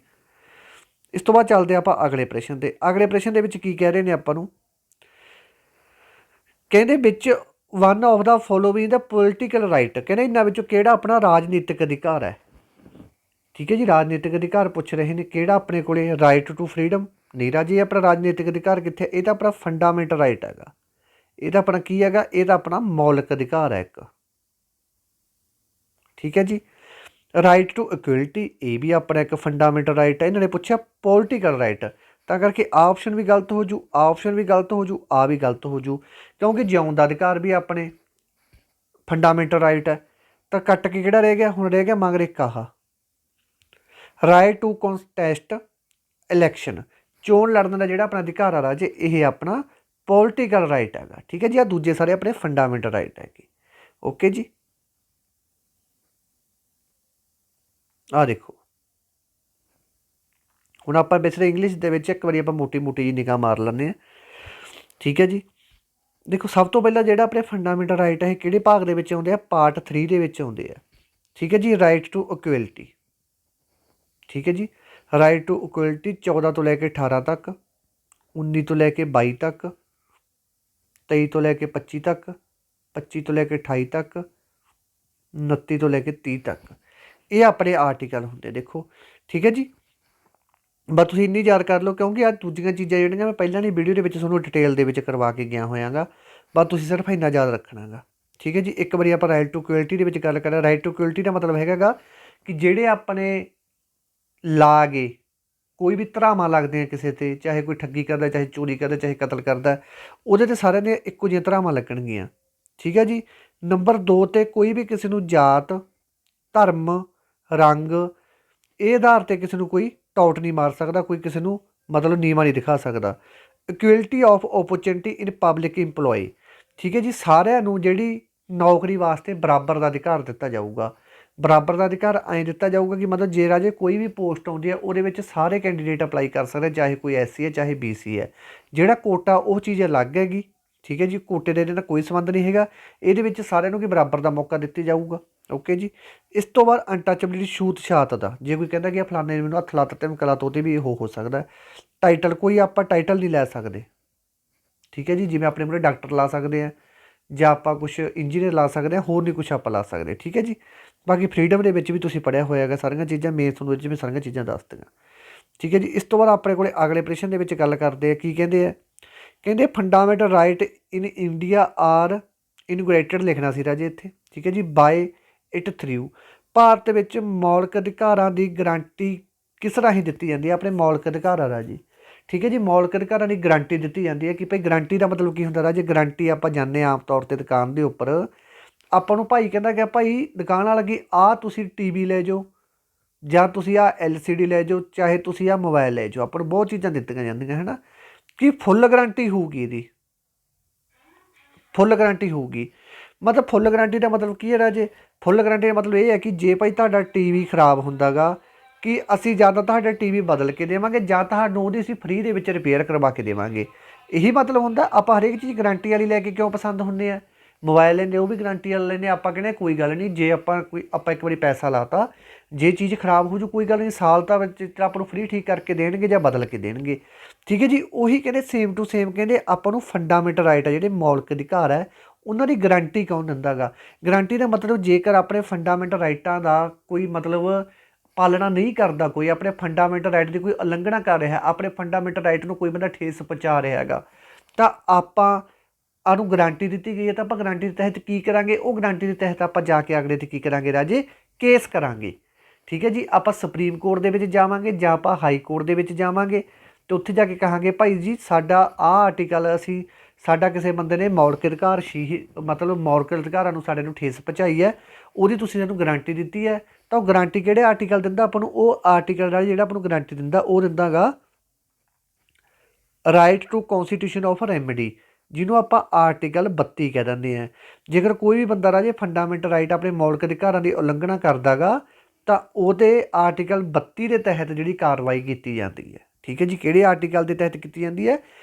[SPEAKER 1] ਇਸ ਤੋਂ ਬਾਅਦ ਚੱਲਦੇ ਆਪਾਂ ਅਗਲੇ ਪ੍ਰਸ਼ਨ 'ਤੇ। ਅਗਲੇ ਪ੍ਰਸ਼ਨ ਦੇ ਵਿੱਚ ਕੀ ਕਹਿ ਰਹੇ ਨੇ ਆਪਾਂ ਨੂੰ? ਕਹਿੰਦੇ ਵਿੱਚ one of the following the political right. ਕਹਿੰਦੇ ਇਹਨਾਂ ਵਿੱਚੋਂ ਕਿਹੜਾ ਆਪਣਾ ਰਾਜਨੀਤਿਕ ਅਧਿਕਾਰ ਹੈ? ਠੀਕ ਹੈ ਜੀ। ਰਾਜਨੀਤਿਕ ਅਧਿਕਾਰ ਪੁੱਛ ਰਹੇ ਨੇ ਕਿਹੜਾ ਆਪਣੇ ਕੋਲੇ? ਰਾਈਟ ਟੂ ਫਰੀਡਮ ਨਹੀਂ ਰਾਜੀ। ਆਪਣਾ ਰਾਜਨੀਤਿਕ ਅਧਿਕਾਰ ਕਿੱਥੇ? ਇਹ ਤਾਂ ਆਪਣਾ ਫੰਡਾਮੈਂਟਲ ਰਾਈਟ ਹੈਗਾ। ਇਹ ਤਾਂ ਆਪਣਾ ਕੀ ਹੈਗਾ? ਇਹ ਤਾਂ ਆਪਣਾ ਮੌਲਿਕ ਅਧਿਕਾਰ ਹੈ ਇੱਕ। ਠੀਕ ਹੈ ਜੀ। ਰਾਈਟ ਟੂ ਇਕੁਅਲਿਟੀ, ਇਹ ਵੀ ਆਪਣਾ ਇੱਕ ਫੰਡਾਮੈਂਟਲ ਰਾਈਟ ਹੈ। ਇਹਨਾਂ ਨੇ ਪੁੱਛਿਆ ਪੋਲੀਟੀਕਲ ਰਾਈਟ, ਤਾਂ ਕਰਕੇ ਆਪਸ਼ਨ ਵੀ ਗਲਤ ਹੋ ਜੂ, ਆਪਸ਼ਨ ਵੀ ਗਲਤ ਹੋ ਜੂ, ਆ ਵੀ ਗਲਤ ਹੋ ਜੂ। ਕਿਉਂਕਿ ਜਿਉਣ ਦਾ ਅਧਿਕਾਰ ਵੀ ਆਪਣੇ ਫੰਡਾਮੈਂਟਲ ਰਾਈਟ ਹੈ। ਤਾਂ ਕੱਟ ਕੇ ਕਿਹੜਾ ਰਹਿ ਗਿਆ? ਹੁਣ ਰਹਿ ਗਿਆ ਮਗਰ ਇੱਕ ਆਹ ਰਾਈਟ ਟੂ ਕੰਟੈਸਟ ਇਲੈਕਸ਼ਨ। ਚੋਣ ਲੜਨ ਦਾ ਜਿਹੜਾ ਆਪਣਾ ਅਧਿਕਾਰ ਆ ਰਾਜੇ, ਇਹ ਆਪਣਾ ਪੋਲੀਟੀਕਲ ਰਾਈਟ ਹੈਗਾ। ਠੀਕ ਹੈ ਜੀ। ਆਹ ਦੂਜੇ ਸਾਰੇ ਆਪਣੇ ਫੰਡਾਮੈਂਟਲ ਰਾਈਟ ਹੈਗੇ। ਓਕੇ ਜੀ। ਆਹ ਦੇਖੋ ਹੁਣ ਆਪਾਂ ਵੈਸੇ ਇੰਗਲਿਸ਼ ਦੇ ਵਿੱਚ ਇੱਕ ਵਾਰੀ ਆਪਾਂ ਮੋਟੀ ਜਿਹੀ ਨਿਗਾਹ ਮਾਰ ਲੈਂਦੇ ਹਾਂ। ਠੀਕ ਹੈ ਜੀ। ਦੇਖੋ ਸਭ ਤੋਂ ਪਹਿਲਾਂ ਜਿਹੜਾ ਆਪਣੇ ਫੰਡਾਮੈਂਟਲ ਰਾਈਟ ਹੈ ਇਹ ਕਿਹੜੇ ਭਾਗ ਦੇ ਵਿੱਚ ਆਉਂਦੇ ਆ? ਪਾਰਟ 3 ਦੇ ਵਿੱਚ ਆਉਂਦੇ ਆ। ਠੀਕ ਹੈ ਜੀ। Right to equality. ਠੀਕ ਹੈ ਜੀ। ਰਾਈਟ ਟੂ ਇਕੁਅਲਿਟੀ 14 ਤੋਂ ਲੈ ਕੇ 18 ਤੱਕ, 19 ਤੋਂ ਲੈ ਕੇ 22 ਤੱਕ, 23 ਤੋਂ ਲੈ ਕੇ 25 ਤੱਕ, 25 ਤੋਂ ਲੈ ਕੇ 28 ਤੱਕ, 29 ਤੋਂ ਲੈ ਕੇ 30 ਤੱਕ। ਇਹ ਆਪਣੇ ਆਰਟੀਕਲ ਹੁੰਦੇ ਦੇਖੋ। ਠੀਕ ਹੈ ਜੀ। ਬਸ ਤੁਸੀਂ ਇੰਨੀ ਯਾਦ ਕਰ ਲਓ ਕਿਉਂਕਿ ਆਹ ਦੂਜੀਆਂ ਚੀਜ਼ਾਂ ਜਿਹੜੀਆਂ ਮੈਂ ਪਹਿਲਾਂ ਦੀ ਵੀਡੀਓ ਦੇ ਵਿੱਚ ਤੁਹਾਨੂੰ ਡਿਟੇਲ ਦੇ ਵਿੱਚ ਕਰਵਾ ਕੇ ਗਿਆ ਹੋਇਆ ਗਾ। ਬਸ ਤੁਸੀਂ ਸਿਰਫ ਇੰਨਾ ਯਾਦ ਰੱਖਣਾ ਗਾ। ਠੀਕ ਹੈ ਜੀ। ਇੱਕ ਵਾਰੀ ਆਪਾਂ ਰਾਈਟ ਟੂ ਇਕੁਅਲਿਟੀ ਦੇ ਵਿੱਚ ਗੱਲ ਕਰਾਂ। ਰਾਈਟ ਟੂ ਇਕੁਅਲਿਟੀ ਦਾ ਮਤਲਬ ਹੈਗਾ ਗਾ ਕਿ ਜਿਹੜੇ ਆਪਣੇ ਲਾ ਗਏ ਕੋਈ ਵੀ ਧਾਰਾਵਾਂ ਲੱਗਦੀਆਂ ਕਿਸੇ 'ਤੇ, ਚਾਹੇ ਕੋਈ ਠੱਗੀ ਕਰਦਾ, ਚਾਹੇ ਚੋਰੀ ਕਰਦਾ, ਚਾਹੇ ਕਤਲ ਕਰਦਾ, ਉਹਦੇ 'ਤੇ ਸਾਰਿਆਂ ਦੀਆਂ ਇੱਕੋ ਜਿਹੀਆਂ ਧਾਰਾਵਾਂ ਲੱਗਣਗੀਆਂ। ਠੀਕ ਹੈ ਜੀ। ਨੰਬਰ 2 'ਤੇ ਕੋਈ ਵੀ ਕਿਸੇ ਨੂੰ ਜਾਤ, ਧਰਮ, ਰੰਗ ਇਹ ਆਧਾਰ 'ਤੇ ਕਿਸੇ ਨੂੰ ਕੋਈ ਟੌਟ ਨਹੀਂ ਮਾਰ ਸਕਦਾ, ਕੋਈ ਕਿਸੇ ਨੂੰ ਮਤਲਬ ਨੀਵਾਂ ਨਹੀਂ ਦਿਖਾ ਸਕਦਾ। Equality of opportunity in public employ. ਠੀਕ ਹੈ ਜੀ। ਸਾਰਿਆਂ ਨੂੰ ਜਿਹੜੀ ਨੌਕਰੀ ਵਾਸਤੇ ਬਰਾਬਰ ਦਾ ਅਧਿਕਾਰ ਦਿੱਤਾ ਜਾਊਗਾ। ਬਰਾਬਰ ਦਾ ਅਧਿਕਾਰ ਐਂ ਦਿੱਤਾ ਜਾਊਗਾ ਕਿ ਮਤਲਬ ਜੇ ਰਾਜੇ ਕੋਈ ਵੀ ਪੋਸਟ ਆਉਂਦੀ ਹੈ ਉਹਦੇ ਵਿੱਚ ਸਾਰੇ ਕੈਂਡੀਡੇਟ ਅਪਲਾਈ ਕਰ ਸਕਦੇ, ਚਾਹੇ ਕੋਈ SC ਹੈ ਚਾਹੇ BC ਹੈ। ਜਿਹੜਾ ਕੋਟਾ ਉਹ ਚੀਜ਼ ਅਲੱਗ ਹੈਗੀ। ਠੀਕ ਹੈ ਜੀ। ਕੋਟੇ ਦੇ ਨਾਲ ਕੋਈ ਸੰਬੰਧ ਨਹੀਂ ਹੈਗਾ। ਇਹਦੇ ਵਿੱਚ ਸਾਰਿਆਂ ਨੂੰ ਕਿ ਬਰਾਬਰ ਦਾ ਮੌਕਾ ਦਿੱਤਾ ਜਾਊਗਾ। ਓਕੇ ਜੀ। ਇਸ ਤੋਂ ਬਾਅਦ ਅਨਟੱਚੇਬਿਲਿਟੀ ਛੂਤ ਛਾਤ ਦਾ, ਜੇ ਕੋਈ ਕਹਿੰਦਾ ਕਿ ਫਲਾਣੇ ਨੇ ਮੈਨੂੰ ਹੱਥ ਲਾ ਦਿੱਤਾ ਕਲਾ ਤੋਂ, ਉਹਦੇ ਵੀ ਇਹ ਹੋ ਸਕਦਾ। ਟਾਈਟਲ ਕੋਈ ਆਪਾਂ ਟਾਈਟਲ ਨਹੀਂ ਲੈ ਸਕਦੇ। ਠੀਕ ਹੈ ਜੀ। ਜਿਵੇਂ ਆਪਣੇ ਮੂਹਰੇ ਡਾਕਟਰ ਲਾ ਸਕਦੇ ਹਾਂ ਜਾਂ ਆਪਾਂ ਕੁਛ ਇੰਜੀਨੀਅਰ ਲਾ ਸਕਦੇ ਹਾਂ, ਹੋਰ ਨਹੀਂ ਕੁਛ ਆਪਾਂ ਲਾ ਸਕਦੇ। ਠੀਕ ਹੈ ਜੀ। ਬਾਕੀ ਫਰੀਡਮ ਦੇ ਵਿੱਚ ਵੀ ਤੁਸੀਂ ਪੜ੍ਹਿਆ ਹੋਇਆ ਹੈਗਾ ਸਾਰੀਆਂ ਚੀਜ਼ਾਂ, ਮੈਂ ਤੁਹਾਨੂੰ ਇਹ 'ਚ ਵੀ ਸਾਰੀਆਂ ਚੀਜ਼ਾਂ ਦੱਸ ਦਿੱਤੀਆਂ। ਠੀਕ ਹੈ ਜੀ। ਇਸ ਤੋਂ ਬਾਅਦ ਆਪਣੇ ਕੋਲ ਅਗਲੇ ਪ੍ਰਸ਼ਨ ਦੇ ਵਿੱਚ ਗੱਲ ਕਰਦੇ ਆ ਕੀ ਕਹਿੰਦੇ ਆ ਕਹਿੰਦੇ fundamental right in India are integrated ਲਿਖਣਾ ਸੀ ਰਾਜੇ ਇੱਥੇ, ਠੀਕ ਹੈ ਜੀ, ਬਾਏ ਇਟ ਥਰੂ। ਭਾਰਤ ਵਿੱਚ ਮੌਲਿਕ ਅਧਿਕਾਰਾਂ ਦੀ ਗਰੰਟੀ ਕਿਸ ਰਾਹੀਂ ਦਿੱਤੀ ਜਾਂਦੀ ਹੈ? ਆਪਣੇ ਮੌਲਿਕ ਅਧਿਕਾਰਾਂ ਰਾਜੀ, ਠੀਕ ਹੈ ਜੀ। ਮੌਲਿਕ ਅਧਿਕਾਰਾਂ ਦੀ ਗਰੰਟੀ ਦਿੱਤੀ ਜਾਂਦੀ ਹੈ ਕਿ ਭਾਈ ਗਰੰਟੀ ਦਾ ਮਤਲਬ ਕੀ ਹੁੰਦਾ ਰਾਜੇ? ਗਰੰਟੀ ਆਪਾਂ ਜਾਂਦੇ ਆਮ ਤੌਰ 'ਤੇ ਦੁਕਾਨ ਦੇ ਉੱਪਰ, ਆਪਾਂ ਨੂੰ ਭਾਈ ਕਹਿੰਦਾ ਕਿ ਭਾਈ ਦੁਕਾਨ ਵਾਲਾ ਕਿ ਆਹ ਤੁਸੀਂ TV ਲੈ ਜਾਓ, ਜਾਂ ਤੁਸੀਂ ਆਹ LCD ਲੈ ਜਾਓ, ਚਾਹੇ ਤੁਸੀਂ ਆਹ ਮੋਬਾਇਲ ਲੈ ਜਾਓ। ਆਪਾਂ ਨੂੰ ਬਹੁਤ ਚੀਜ਼ਾਂ ਦਿੱਤੀਆਂ ਜਾਂਦੀਆਂ ਹੈ ਨਾ, ਕਿ ਫੁੱਲ ਗਰੰਟੀ ਹੋਊਗੀ ਇਹਦੀ, ਫੁੱਲ ਗਰੰਟੀ ਹੋਊਗੀ। ਮਤਲਬ ਫੁੱਲ ਗਰੰਟੀ ਦਾ ਮਤਲਬ ਕੀ ਹੈ ਰਾਜੇ? ਫੁੱਲ ਗਰੰਟੀ ਦਾ ਮਤਲਬ ਇਹ ਹੈ ਕਿ ਜੇ ਭਾਈ ਤੁਹਾਡਾ TV ਖਰਾਬ ਹੁੰਦਾ ਗਾ, ਕਿ ਅਸੀਂ ਜਾਂ ਤਾਂ ਤੁਹਾਡਾ TV ਬਦਲ ਕੇ ਦੇਵਾਂਗੇ, ਜਾਂ ਤੁਹਾਨੂੰ ਉਹਦੀ ਅਸੀਂ ਫ੍ਰੀ ਦੇ ਵਿੱਚ ਰਿਪੇਅਰ ਕਰਵਾ ਕੇ ਦੇਵਾਂਗੇ। ਇਹੀ ਮਤਲਬ ਹੁੰਦਾ। ਆਪਾਂ ਹਰੇਕ ਚੀਜ਼ ਗਰੰਟੀ ਵਾਲੀ ਲੈ ਕੇ ਕਿਉਂ ਪਸੰਦ ਹੁੰਦੇ ਆ? ਮੋਬਾਇਲ ਲੈਂਦੇ ਉਹ ਵੀ ਗਰੰਟੀ ਵਾਲਾ ਲੈਂਦੇ, ਆਪਾਂ ਕਹਿੰਦੇ ਕੋਈ ਗੱਲ ਨਹੀਂ, ਜੇ ਆਪਾਂ ਇੱਕ ਵਾਰੀ ਪੈਸਾ ਲਾਤਾ, ਜੇ ਚੀਜ਼ ਖਰਾਬ ਹੋ ਜੂ ਕੋਈ ਗੱਲ ਨਹੀਂ, ਸਾਲ ਤਾਂ ਵਿੱਚ ਆਪਾਂ ਨੂੰ ਫ੍ਰੀ ਠੀਕ ਕਰਕੇ ਦੇਣਗੇ ਜਾਂ ਬਦਲ ਕੇ ਦੇਣਗੇ, ਠੀਕ ਹੈ ਜੀ। ਉਹੀ ਕਹਿੰਦੇ ਸੇਮ ਟੂ ਸੇਮ ਕਹਿੰਦੇ ਆਪਾਂ ਨੂੰ ਫੰਡਾਮੈਂਟਲ ਰਾਈਟ ਆ ਜਿਹੜੇ ਮੌਲਿਕ ਅਧਿਕਾਰ ਹੈ, ਉਹਨਾਂ ਦੀ ਗਰੰਟੀ ਕੌਣ ਦਿੰਦਾ ਗਾ? ਗਰੰਟੀ ਦਾ ਮਤਲਬ ਜੇਕਰ ਆਪਣੇ ਫੰਡਾਮੈਂਟਲ ਰਾਈਟਾਂ ਦਾ ਕੋਈ ਮਤਲਬ ਪਾਲਣਾ ਨਹੀਂ ਕਰਦਾ, ਕੋਈ ਆਪਣੇ ਫੰਡਾਮੈਂਟਲ ਰਾਈਟ ਦੀ ਕੋਈ ਉਲੰਘਣਾ ਕਰ ਰਿਹਾ, ਆਪਣੇ ਫੰਡਾਮੈਂਟਲ ਰਾਈਟ ਨੂੰ ਕੋਈ ਬੰਦਾ ਠੇਸ ਪਹੁੰਚਾ ਰਿਹਾ ਹੈਗਾ, ਤਾਂ ਆਪਾਂ ਨੂੰ ਗਰੰਟੀ ਦਿੱਤੀ ਗਈ ਹੈ, ਤਾਂ ਆਪਾਂ ਗਰੰਟੀ ਦੇ ਤਹਿਤ ਕੀ ਕਰਾਂਗੇ? ਉਹ ਗਰੰਟੀ ਦੇ ਤਹਿਤ ਆਪਾਂ ਜਾ ਕੇ ਅਗਲੇ 'ਤੇ ਕੀ ਕਰਾਂਗੇ ਰਾਜੇ? ਕੇਸ ਕਰਾਂਗੇ, ਠੀਕ ਹੈ ਜੀ। ਆਪਾਂ ਸੁਪਰੀਮ ਕੋਰਟ ਦੇ ਵਿੱਚ ਜਾਵਾਂਗੇ ਜਾਂ ਆਪਾਂ ਹਾਈ ਕੋਰਟ ਦੇ ਵਿੱਚ ਜਾਵਾਂਗੇ, ਅਤੇ ਉੱਥੇ ਜਾ ਕੇ ਕਹਾਂਗੇ ਭਾਈ ਜੀ ਸਾਡਾ ਆਹ ਆਰਟੀਕਲ ਸਾਡਾ ਕਿਸੇ ਬੰਦੇ ਨੇ ਮੌਲਿਕ ਅਧਿਕਾਰ ਮਤਲਬ ਮੌਲਿਕ ਅਧਿਕਾਰਾਂ ਨੂੰ ਸਾਡੇ ਨੂੰ ਠੇਸ ਪਹੁੰਚਾਈ ਹੈ, ਉਹਦੀ ਤੁਸੀਂ ਸਾਨੂੰ ਗਰੰਟੀ ਦਿੱਤੀ ਹੈ। ਤਾਂ ਉਹ ਗਰੰਟੀ ਕਿਹੜੇ ਆਰਟੀਕਲ ਦਿੰਦਾ ਆਪਾਂ ਨੂੰ? ਉਹ ਆਰਟੀਕਲ ਨਾਲ ਜਿਹੜਾ ਆਪਾਂ ਨੂੰ ਗਰੰਟੀ ਦਿੰਦਾ ਉਹ ਦਿੰਦਾ ਗਾ ਰਾਈਟ ਟੂ ਕੌਨਸਟੀਟਿਊਸ਼ਨ ਆਫ ਰੈਮਡੀ, ਜਿਹਨੂੰ ਆਪਾਂ ਆਰਟੀਕਲ 32 ਕਹਿ ਦਿੰਦੇ ਹਾਂ। ਜੇਕਰ ਕੋਈ ਵੀ ਬੰਦਾ ਰਾਜੇ ਫੰਡਾਮੈਂਟਲ ਰਾਈਟ ਆਪਣੇ ਮੌਲਿਕ ਅਧਿਕਾਰਾਂ ਦੀ ਉਲੰਘਣਾ ਕਰਦਾ ਗਾ, ਤਾਂ ਉਹਦੇ ਆਰਟੀਕਲ 32 ਦੇ ਤਹਿਤ ਜਿਹੜੀ ਕਾਰਵਾਈ ਕੀਤੀ ਜਾਂਦੀ ਹੈ, ਠੀਕ ਹੈ ਜੀ। ਕਿਹੜੇ ਆਰਟੀਕਲ ਦੇ ਤਹਿਤ ਕੀਤੀ ਜਾਂਦੀ ਹੈ?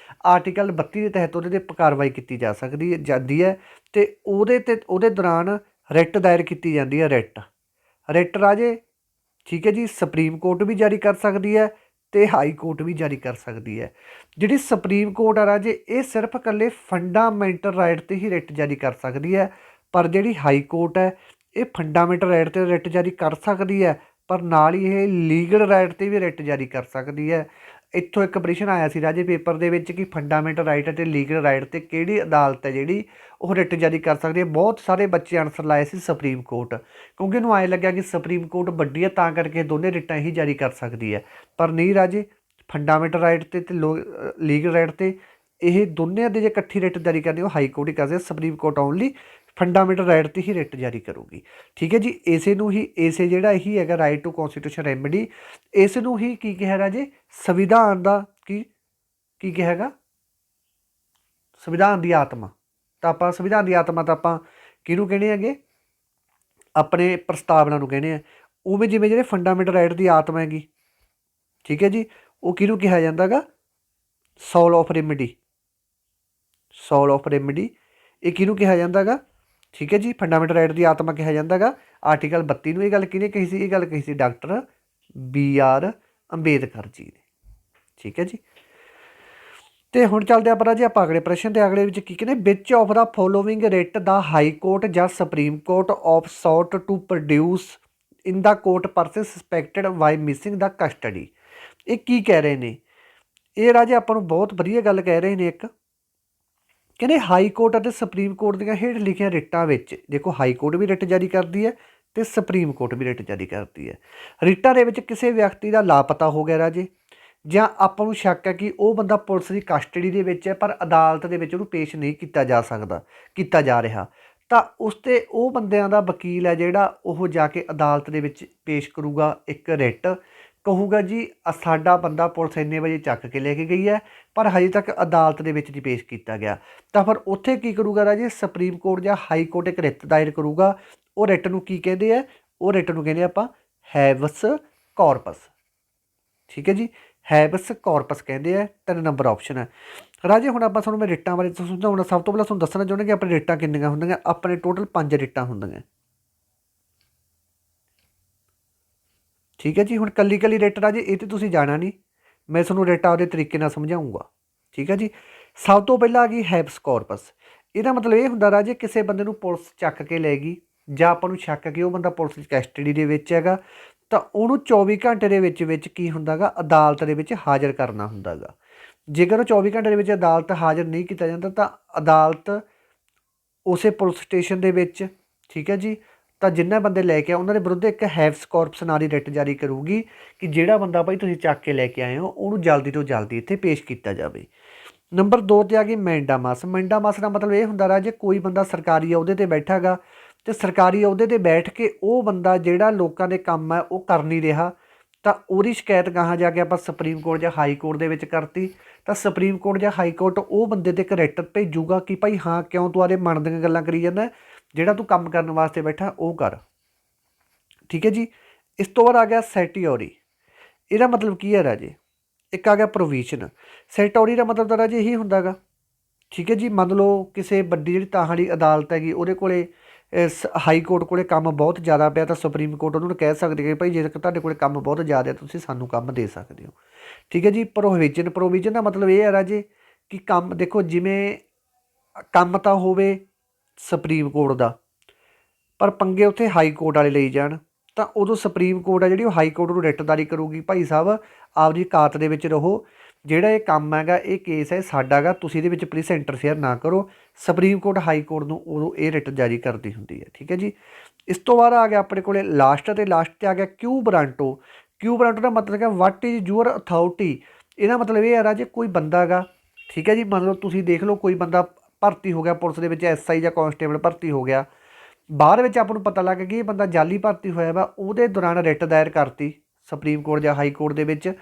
[SPEAKER 1] ਆਰਟੀਕਲ 32 ਦੇ ਤਹਿਤ ਉਹਦੇ 'ਤੇ ਕਾਰਵਾਈ ਕੀਤੀ ਜਾਂਦੀ ਹੈ, ਅਤੇ ਉਹਦੇ ਦੌਰਾਨ ਰਿਟ ਦਾਇਰ ਕੀਤੀ ਜਾਂਦੀ ਹੈ। ਰਿਟ ਰਾਜੇ, ਠੀਕ ਹੈ ਜੀ, ਸੁਪਰੀਮ ਕੋਰਟ ਵੀ ਜਾਰੀ ਕਰ ਸਕਦੀ ਹੈ ਅਤੇ ਹਾਈ ਕੋਰਟ ਵੀ ਜਾਰੀ ਕਰ ਸਕਦੀ ਹੈ। ਜਿਹੜੀ ਸੁਪਰੀਮ ਕੋਰਟ ਆ ਰਾਜੇ, ਇਹ ਸਿਰਫ ਇਕੱਲੇ ਫੰਡਾਮੈਂਟਲ ਰਾਈਟ 'ਤੇ ਹੀ ਰਿਟ ਜਾਰੀ ਕਰ ਸਕਦੀ ਹੈ, ਪਰ ਜਿਹੜੀ ਹਾਈ ਕੋਰਟ ਹੈ ਇਹ ਫੰਡਾਮੈਂਟਲ ਰਾਈਟ 'ਤੇ ਰਿਟ ਜਾਰੀ ਕਰ ਸਕਦੀ ਹੈ, ਪਰ ਨਾਲ ਹੀ ਇਹ ਲੀਗਲ ਰਾਈਟ 'ਤੇ ਵੀ ਰਿਟ ਜਾਰੀ ਕਰ ਸਕਦੀ ਹੈ। ਇੱਥੋਂ ਇੱਕ ਪ੍ਰਸ਼ਨ ਆਇਆ ਸੀ ਰਾਜੇ ਪੇਪਰ ਦੇ ਵਿੱਚ ਕਿ ਫੰਡਾਮੈਂਟਲ ਰਾਈਟ ਅਤੇ ਲੀਗਲ ਰਾਈਟ 'ਤੇ ਕਿਹੜੀ ਅਦਾਲਤ ਹੈ ਜਿਹੜੀ ਉਹ ਰਿਟ ਜਾਰੀ ਕਰ ਸਕਦੀ ਹੈ? ਬਹੁਤ ਸਾਰੇ ਬੱਚੇ ਆਨਸਰ ਲਾਏ ਸੀ ਸੁਪਰੀਮ ਕੋਰਟ, ਕਿਉਂਕਿ ਉਹਨੂੰ ਐਂ ਲੱਗਿਆ ਕਿ ਸੁਪਰੀਮ ਕੋਰਟ ਵੱਡੀ ਹੈ ਤਾਂ ਕਰਕੇ ਦੋਨੇ ਰਿਟਾਂ ਹੀ ਜਾਰੀ ਕਰ ਸਕਦੀ ਹੈ, ਪਰ ਨਹੀਂ ਰਾਜੇ। ਫੰਡਾਮੈਂਟਲ ਰਾਈਟ 'ਤੇ ਅਤੇ ਲੀਗਲ ਰਾਈਟ 'ਤੇ ਇਹ ਦੋਨਿਆਂ ਦੇ ਜੇ ਇਕੱਠੀ ਰਿਟ ਜਾਰੀ ਕਰਨੀ ਉਹ ਹਾਈ ਕੋਰਟ ਹੀ ਕਰਦੇ, supreme court only fundamental right 'ਤੇ ਹੀ ਰਿਟ ਜਾਰੀ ਕਰੂਗੀ, ਠੀਕ ਹੈ ਜੀ। ਇਸੇ ਜਿਹੜਾ ਇਹੀ ਹੈਗਾ ਰਾਈਟ ਟੂ ਕੌਨਸਟੀਟਿਊਸ਼ਨ ਰੈਮਡੀ, ਇਸ ਨੂੰ ਹੀ ਕੀ ਕਿਹਾ ਰਾਜੇ? ਸੰਵਿਧਾਨ ਦਾ ਕੀ ਕਿਹਾ ਹੈਗਾ? ਸੰਵਿਧਾਨ ਦੀ ਆਤਮਾ। ਤਾਂ ਆਪਾਂ ਸੰਵਿਧਾਨ ਦੀ ਆਤਮਾ ਤਾਂ ਆਪਾਂ ਕਿਹਨੂੰ ਕਹਿੰਦੇ ਹੈਗੇ? ਆਪਣੇ ਪ੍ਰਸਤਾਵਨਾ ਨੂੰ ਕਹਿੰਦੇ ਆ। ਉਵੇਂ ਜਿਵੇਂ ਜਿਹੜੇ ਫੰਡਾਮੈਂਟਲ ਰਾਈਟ ਦੀ ਆਤਮਾ ਹੈਗੀ, ਠੀਕ ਹੈ ਜੀ, ਉਹ ਕਿਹਨੂੰ ਕਿਹਾ ਜਾਂਦਾ ਗਾ? ਸੋਲ ਆਫ ਰੈਮਡੀ। ਇਹ ਕਿਹਨੂੰ ਕਿਹਾ ਜਾਂਦਾ ਗਾ? ਠੀਕ ਹੈ ਜੀ, ਫੰਡਾਮੈਂਟਲ ਰਾਈਟ ਦੀ ਆਤਮਾ ਕਿਹਾ ਜਾਂਦਾ ਗਾ ਆਰਟੀਕਲ 32 ਨੂੰ। ਇਹ ਗੱਲ ਕਿਹਨੇ ਕਹੀ ਸੀ? ਇਹ ਗੱਲ ਕਹੀ ਸੀ ਡਾਕਟਰ BR ਅੰਬੇਦਕਰ ਜੀ ਨੇ, ਠੀਕ ਹੈ ਜੀ। ਅਤੇ ਹੁਣ ਚੱਲਦੇ ਆਪਾਂ ਰਾਜੇ ਆਪਾਂ ਅਗਲੇ ਪ੍ਰਸ਼ਨ 'ਤੇ। ਅਗਲੇ ਵਿੱਚ ਕੀ ਕਹਿੰਦੇ? Which of the following writ the high court ਜਾਂ supreme court of sought to produce in the court person suspected by missing the custody. ਇਹ ਕੀ ਕਹਿ ਰਹੇ ਨੇ? ਇਹ ਰਾਜੇ ਆਪਾਂ ਨੂੰ ਬਹੁਤ ਵਧੀਆ ਗੱਲ ਕਹਿ ਰਹੇ ਨੇ। ਇੱਕ ਕਹਿੰਦੇ ਹਾਈ ਕੋਰਟ ਅਤੇ ਸੁਪਰੀਮ ਕੋਰਟ ਦੀਆਂ ਹੇਠ ਲਿਖੀਆਂ ਰਿਟਾਂ ਵਿੱਚ, ਦੇਖੋ ਹਾਈ ਕੋਰਟ ਵੀ ਰਿਟ ਜਾਰੀ ਕਰਦੀ ਹੈ ਅਤੇ ਸੁਪਰੀਮ ਕੋਰਟ ਵੀ ਰਿਟ ਜਾਰੀ ਕਰਦੀ ਹੈ। ਰਿਟਾਂ ਦੇ ਵਿੱਚ ਕਿਸੇ ਵਿਅਕਤੀ ਦਾ ਲਾਪਤਾ ਹੋ ਗਿਆ ਰਾਜੇ, ਜਾਂ ਆਪਾਂ ਨੂੰ ਸ਼ੱਕ ਹੈ ਕਿ ਉਹ ਬੰਦਾ ਪੁਲਿਸ ਦੀ ਕਸਟਡੀ ਦੇ ਵਿੱਚ ਹੈ ਪਰ ਅਦਾਲਤ ਦੇ ਵਿੱਚ ਉਹਨੂੰ ਪੇਸ਼ ਨਹੀਂ ਕੀਤਾ ਜਾ ਰਿਹਾ, ਤਾਂ ਉਸ 'ਤੇ ਉਹ ਬੰਦਿਆਂ ਦਾ ਵਕੀਲ ਹੈ ਜਿਹੜਾ ਉਹ ਜਾ ਕੇ ਅਦਾਲਤ ਦੇ ਵਿੱਚ ਪੇਸ਼ ਕਰੂਗਾ ਇੱਕ ਰਿਟ, ਕਹੂਗਾ ਜੀ ਸਾਡਾ ਬੰਦਾ ਪੁਲਿਸ ਇੰਨੇ ਵਜੇ ਚੱਕ ਕੇ ਲੈ ਕੇ ਗਈ ਹੈ ਪਰ ਹਜੇ ਤੱਕ ਅਦਾਲਤ ਦੇ ਵਿੱਚ ਨਹੀਂ ਪੇਸ਼ ਕੀਤਾ ਗਿਆ। ਤਾਂ ਫਿਰ ਉੱਥੇ ਕੀ ਕਰੂਗਾ ਰਾਜੇ? ਸੁਪਰੀਮ ਕੋਰਟ ਜਾਂ ਹਾਈ ਕੋਰਟ ਇੱਕ ਰਿਟ ਦਾਇਰ ਕਰੂਗਾ। ਉਹ ਰਿਟ ਨੂੰ ਕੀ ਕਹਿੰਦੇ ਆ? ਉਹ ਰਿਟ ਨੂੰ ਕਹਿੰਦੇ ਆਪਾਂ ਹੈਵਸ ਕਾਰਪਸ, ਠੀਕ ਹੈ ਜੀ, ਹੈਵਸ ਕਾਰਪਸ ਕਹਿੰਦੇ ਆ। 3 ਨੰਬਰ ਆਪਸ਼ਨ ਹੈ ਰਾਜੇ। ਹੁਣ ਆਪਾਂ ਤੁਹਾਨੂੰ ਮੈਂ ਰਿਟਾਂ ਬਾਰੇ ਸਮਝਾਉਣਾ। ਸਭ ਤੋਂ ਪਹਿਲਾਂ ਤੁਹਾਨੂੰ ਦੱਸਣਾ ਚਾਹੁੰਦਾ ਕਿ ਆਪਣੇ ਰਿਟਾਂ ਕਿੰਨੀਆਂ ਹੁੰਦੀਆਂ? ਆਪਣੇ ਟੋਟਲ 5 ਰਿਟਾਂ ਹੁੰਦੀਆਂ, ਠੀਕ ਹੈ ਜੀ। ਹੁਣ ਕੱਲੀ ਰਿਟ ਰਾਜੇ ਇਹ 'ਤੇ ਤੁਸੀਂ ਜਾਣਾ ਨਹੀਂ, ਮੈਂ ਤੁਹਾਨੂੰ ਰਿਟ ਆਪਦੇ ਤਰੀਕੇ ਨਾਲ ਸਮਝਾਊਂਗਾ, ਠੀਕ ਹੈ ਜੀ। ਸਭ ਤੋਂ ਪਹਿਲਾਂ ਆ ਗਈ ਹੈਵਸ ਕਾਰਪਸ। ਇਹਦਾ ਮਤਲਬ ਇਹ ਹੁੰਦਾ ਰਾਜੇ ਕਿਸੇ ਬੰਦੇ ਨੂੰ ਪੁਲਿਸ ਚੱਕ ਕੇ ਲੈ ਗਈ, ਜਾਂ ਆਪਾਂ ਨੂੰ ਸ਼ੱਕ ਹੈ ਕਿ ਉਹ ਬੰਦਾ ਪੁਲਿਸ ਦੀ ਕਸਟਡੀ ਦੇ ਵਿੱਚ ਹੈਗਾ, ਤਾਂ ਉਹਨੂੰ 24 ਘੰਟੇ ਦੇ ਵਿੱਚ ਕੀ ਹੁੰਦਾ ਗਾ? ਅਦਾਲਤ ਦੇ ਵਿੱਚ ਹਾਜ਼ਰ ਕਰਨਾ ਹੁੰਦਾ ਗਾ। ਜੇਕਰ ਉਹ 24 ਘੰਟੇ ਦੇ ਵਿੱਚ ਅਦਾਲਤ ਹਾਜ਼ਰ ਨਹੀਂ ਕੀਤਾ ਜਾਂਦਾ ਤਾਂ ਅਦਾਲਤ ਉਸੇ ਪੁਲਿਸ ਸਟੇਸ਼ਨ ਦੇ ਵਿੱਚ, ਠੀਕ ਹੈ ਜੀ, ਤਾਂ ਜਿੰਨਾ ਬੰਦੇ ਲੈ ਕੇ ਆ ਉਹਨਾਂ ਦੇ ਵਿਰੁੱਧ ਇੱਕ ਹੈਵਸ ਕਾਰਪਸ ਨਾਂ ਦੀ ਰਿਟ ਜਾਰੀ ਕਰੂਗੀ ਕਿ ਜਿਹੜਾ ਬੰਦਾ ਭਾਈ ਤੁਸੀਂ ਚੱਕ ਕੇ ਲੈ ਕੇ ਆਏ ਹੋ ਉਹਨੂੰ ਜਲਦੀ ਤੋਂ ਜਲਦੀ ਇੱਥੇ ਪੇਸ਼ ਕੀਤਾ ਜਾਵੇ। ਨੰਬਰ 2 'ਤੇ ਆ ਗਈ ਮੈਂਡਾਮਸ। ਮੈਂਡਾਮਸ ਦਾ ਮਤਲਬ ਇਹ ਹੁੰਦਾ ਜੇ ਕੋਈ ਬੰਦਾ ਸਰਕਾਰੀ ਅਹੁਦੇ 'ਤੇ ਬੈਠਾ ਗਾ ਅਤੇ ਸਰਕਾਰੀ ਅਹੁਦੇ 'ਤੇ ਬੈਠ ਕੇ ਉਹ ਬੰਦਾ ਜਿਹੜਾ ਲੋਕਾਂ ਦੇ ਕੰਮ ਹੈ ਉਹ ਕਰ ਨਹੀਂ ਰਿਹਾ, ਤਾਂ ਉਹਦੀ ਸ਼ਿਕਾਇਤ ਗਾਹਾਂ ਜਾ ਕੇ ਆਪਾਂ ਸੁਪਰੀਮ ਕੋਰਟ ਜਾਂ ਹਾਈ ਕੋਰਟ ਦੇ ਵਿੱਚ ਕਰਤੀ, ਤਾਂ ਸੁਪਰੀਮ ਕੋਰਟ ਜਾਂ ਹਾਈ ਕੋਰਟ ਉਹ ਬੰਦੇ 'ਤੇ ਇੱਕ ਰਿਟ ਭੇਜੂਗਾ ਕਿ ਭਾਈ ਹਾਂ ਕਿਉਂ ਤੂੰ ਆਦੇ ਮਨ ਦੀਆਂ ਗੱਲਾਂ ਕਰੀ ਜਾਂਦਾ, ਜਿਹੜਾ ਤੂੰ ਕੰਮ ਕਰਨ ਵਾਸਤੇ ਬੈਠਾ ਉਹ ਕਰ। ਠੀਕ ਹੈ ਜੀ। ਇਸ ਤੋਂ ਬਾਅਦ ਆ ਗਿਆ ਸੈਟੀਓਰੀ। ਇਹਦਾ ਮਤਲਬ ਕੀ ਹੈ ਰਾਜੇ? ਇੱਕ ਆ ਗਿਆ ਪ੍ਰੋਵੀਜ਼ਨ। ਸੈਟੋਰੀ ਦਾ ਮਤਲਬ ਤਾਂ ਰਾਜੇ ਇਹੀ ਹੁੰਦਾ ਗਾ, ਠੀਕ ਹੈ ਜੀ। ਮੰਨ ਲਓ ਕਿਸੇ ਵੱਡੀ ਜਿਹੜੀ ਤਾਂ ਵਾਲੀ ਅਦਾਲਤ ਹੈਗੀ ਉਹਦੇ ਕੋਲੇ ਹਾਈ ਕੋਰਟ ਕੋਲੇ ਕੰਮ ਬਹੁਤ ਜ਼ਿਆਦਾ ਪਿਆ ਤਾਂ ਸੁਪਰੀਮ ਕੋਰਟ ਉਹਨਾਂ ਨੂੰ ਕਹਿ ਸਕਦੀ ਹੈ ਭਾਈ ਜੇਕਰ ਤੁਹਾਡੇ ਕੋਲੇ ਕੰਮ ਬਹੁਤ ਜ਼ਿਆਦਾ ਤੁਸੀਂ ਸਾਨੂੰ ਕੰਮ ਦੇ ਸਕਦੇ ਹੋ। ਠੀਕ ਹੈ ਜੀ। ਪ੍ਰੋਵੀਜ਼ਨ ਦਾ ਮਤਲਬ ਇਹ ਹੈ ਰਾਜੇ ਕਿ ਕੰਮ ਦੇਖੋ, ਜਿਵੇਂ ਕੰਮ ਤਾਂ ਹੋਵੇ ਸੁਪਰੀਮ ਕੋਰਟ ਦਾ, ਪਰ ਪੰਗੇ ਉੱਥੇ ਹਾਈ ਕੋਰਟ ਵਾਲੇ ਲਈ ਜਾਣ, ਤਾਂ ਉਦੋਂ ਸੁਪਰੀਮ ਕੋਰਟ ਆ ਜਿਹੜੀ ਉਹ ਹਾਈ ਕੋਰਟ ਨੂੰ ਰਿਟ ਜਾਰੀ ਕਰੂਗੀ, ਭਾਈ ਸਾਹਿਬ ਆਪਦੀ ਕਾਤ ਦੇ ਵਿੱਚ ਰਹੋ, ਜਿਹੜਾ ਇਹ ਕੰਮ ਹੈਗਾ ਇਹ ਕੇਸ ਹੈ ਸਾਡਾ ਗਾ, ਤੁਸੀਂ ਇਹਦੇ ਵਿੱਚ ਪਲੀਜ਼ ਇੰਟਰਫੇਅਰ ਨਾ ਕਰੋ। ਸੁਪਰੀਮ ਕੋਰਟ ਹਾਈ ਕੋਰਟ ਨੂੰ ਉਦੋਂ ਇਹ ਰਿਟ ਜਾਰੀ ਕਰਦੀ ਹੁੰਦੀ ਹੈ। ਠੀਕ ਹੈ ਜੀ। ਇਸ ਤੋਂ ਬਾਅਦ ਆ ਗਿਆ ਆਪਣੇ ਕੋਲੇ ਲਾਸਟ 'ਤੇ ਆ ਗਿਆ ਕਿਊ ਬਰਾਂਟੋ। ਕਿਊ ਬਰਾਂਟੋ ਦਾ ਮਤਲਬ ਹੈ ਵਾਟ ਇਜ਼ ਯੂਅਰ ਅਥਾਰਟੀ। ਇਹਦਾ ਮਤਲਬ ਇਹ ਹੈ ਜੇ ਕੋਈ ਬੰਦਾ ਗਾ, ਠੀਕ ਹੈ ਜੀ, ਮੰਨ ਲਓ ਤੁਸੀਂ ਦੇਖ ਲਓ ਕੋਈ ਬੰਦਾ ਭਰਤੀ ਹੋ ਗਿਆ ਪੁਲਿਸ ਦੇ ਵਿੱਚ, SI ਜਾਂ ਕਾਂਸਟੇਬਲ ਭਰਤੀ ਹੋ ਗਿਆ, ਬਾਅਦ ਵਿੱਚ ਆਪਾਂ ਨੂੰ ਪਤਾ ਲੱਗ ਗਿਆ ਕਿ ਇਹ ਬੰਦਾ ਜਾਲੀ ਭਰਤੀ ਹੋਇਆ ਵਾ, ਉਹਦੇ ਦੌਰਾਨ ਰਿਟ ਦਾਇਰ ਕਰਤੀ ਸੁਪਰੀਮ ਕੋਰਟ ਜਾਂ ਹਾਈ ਕੋਰਟ ਦੇ ਵਿੱਚ,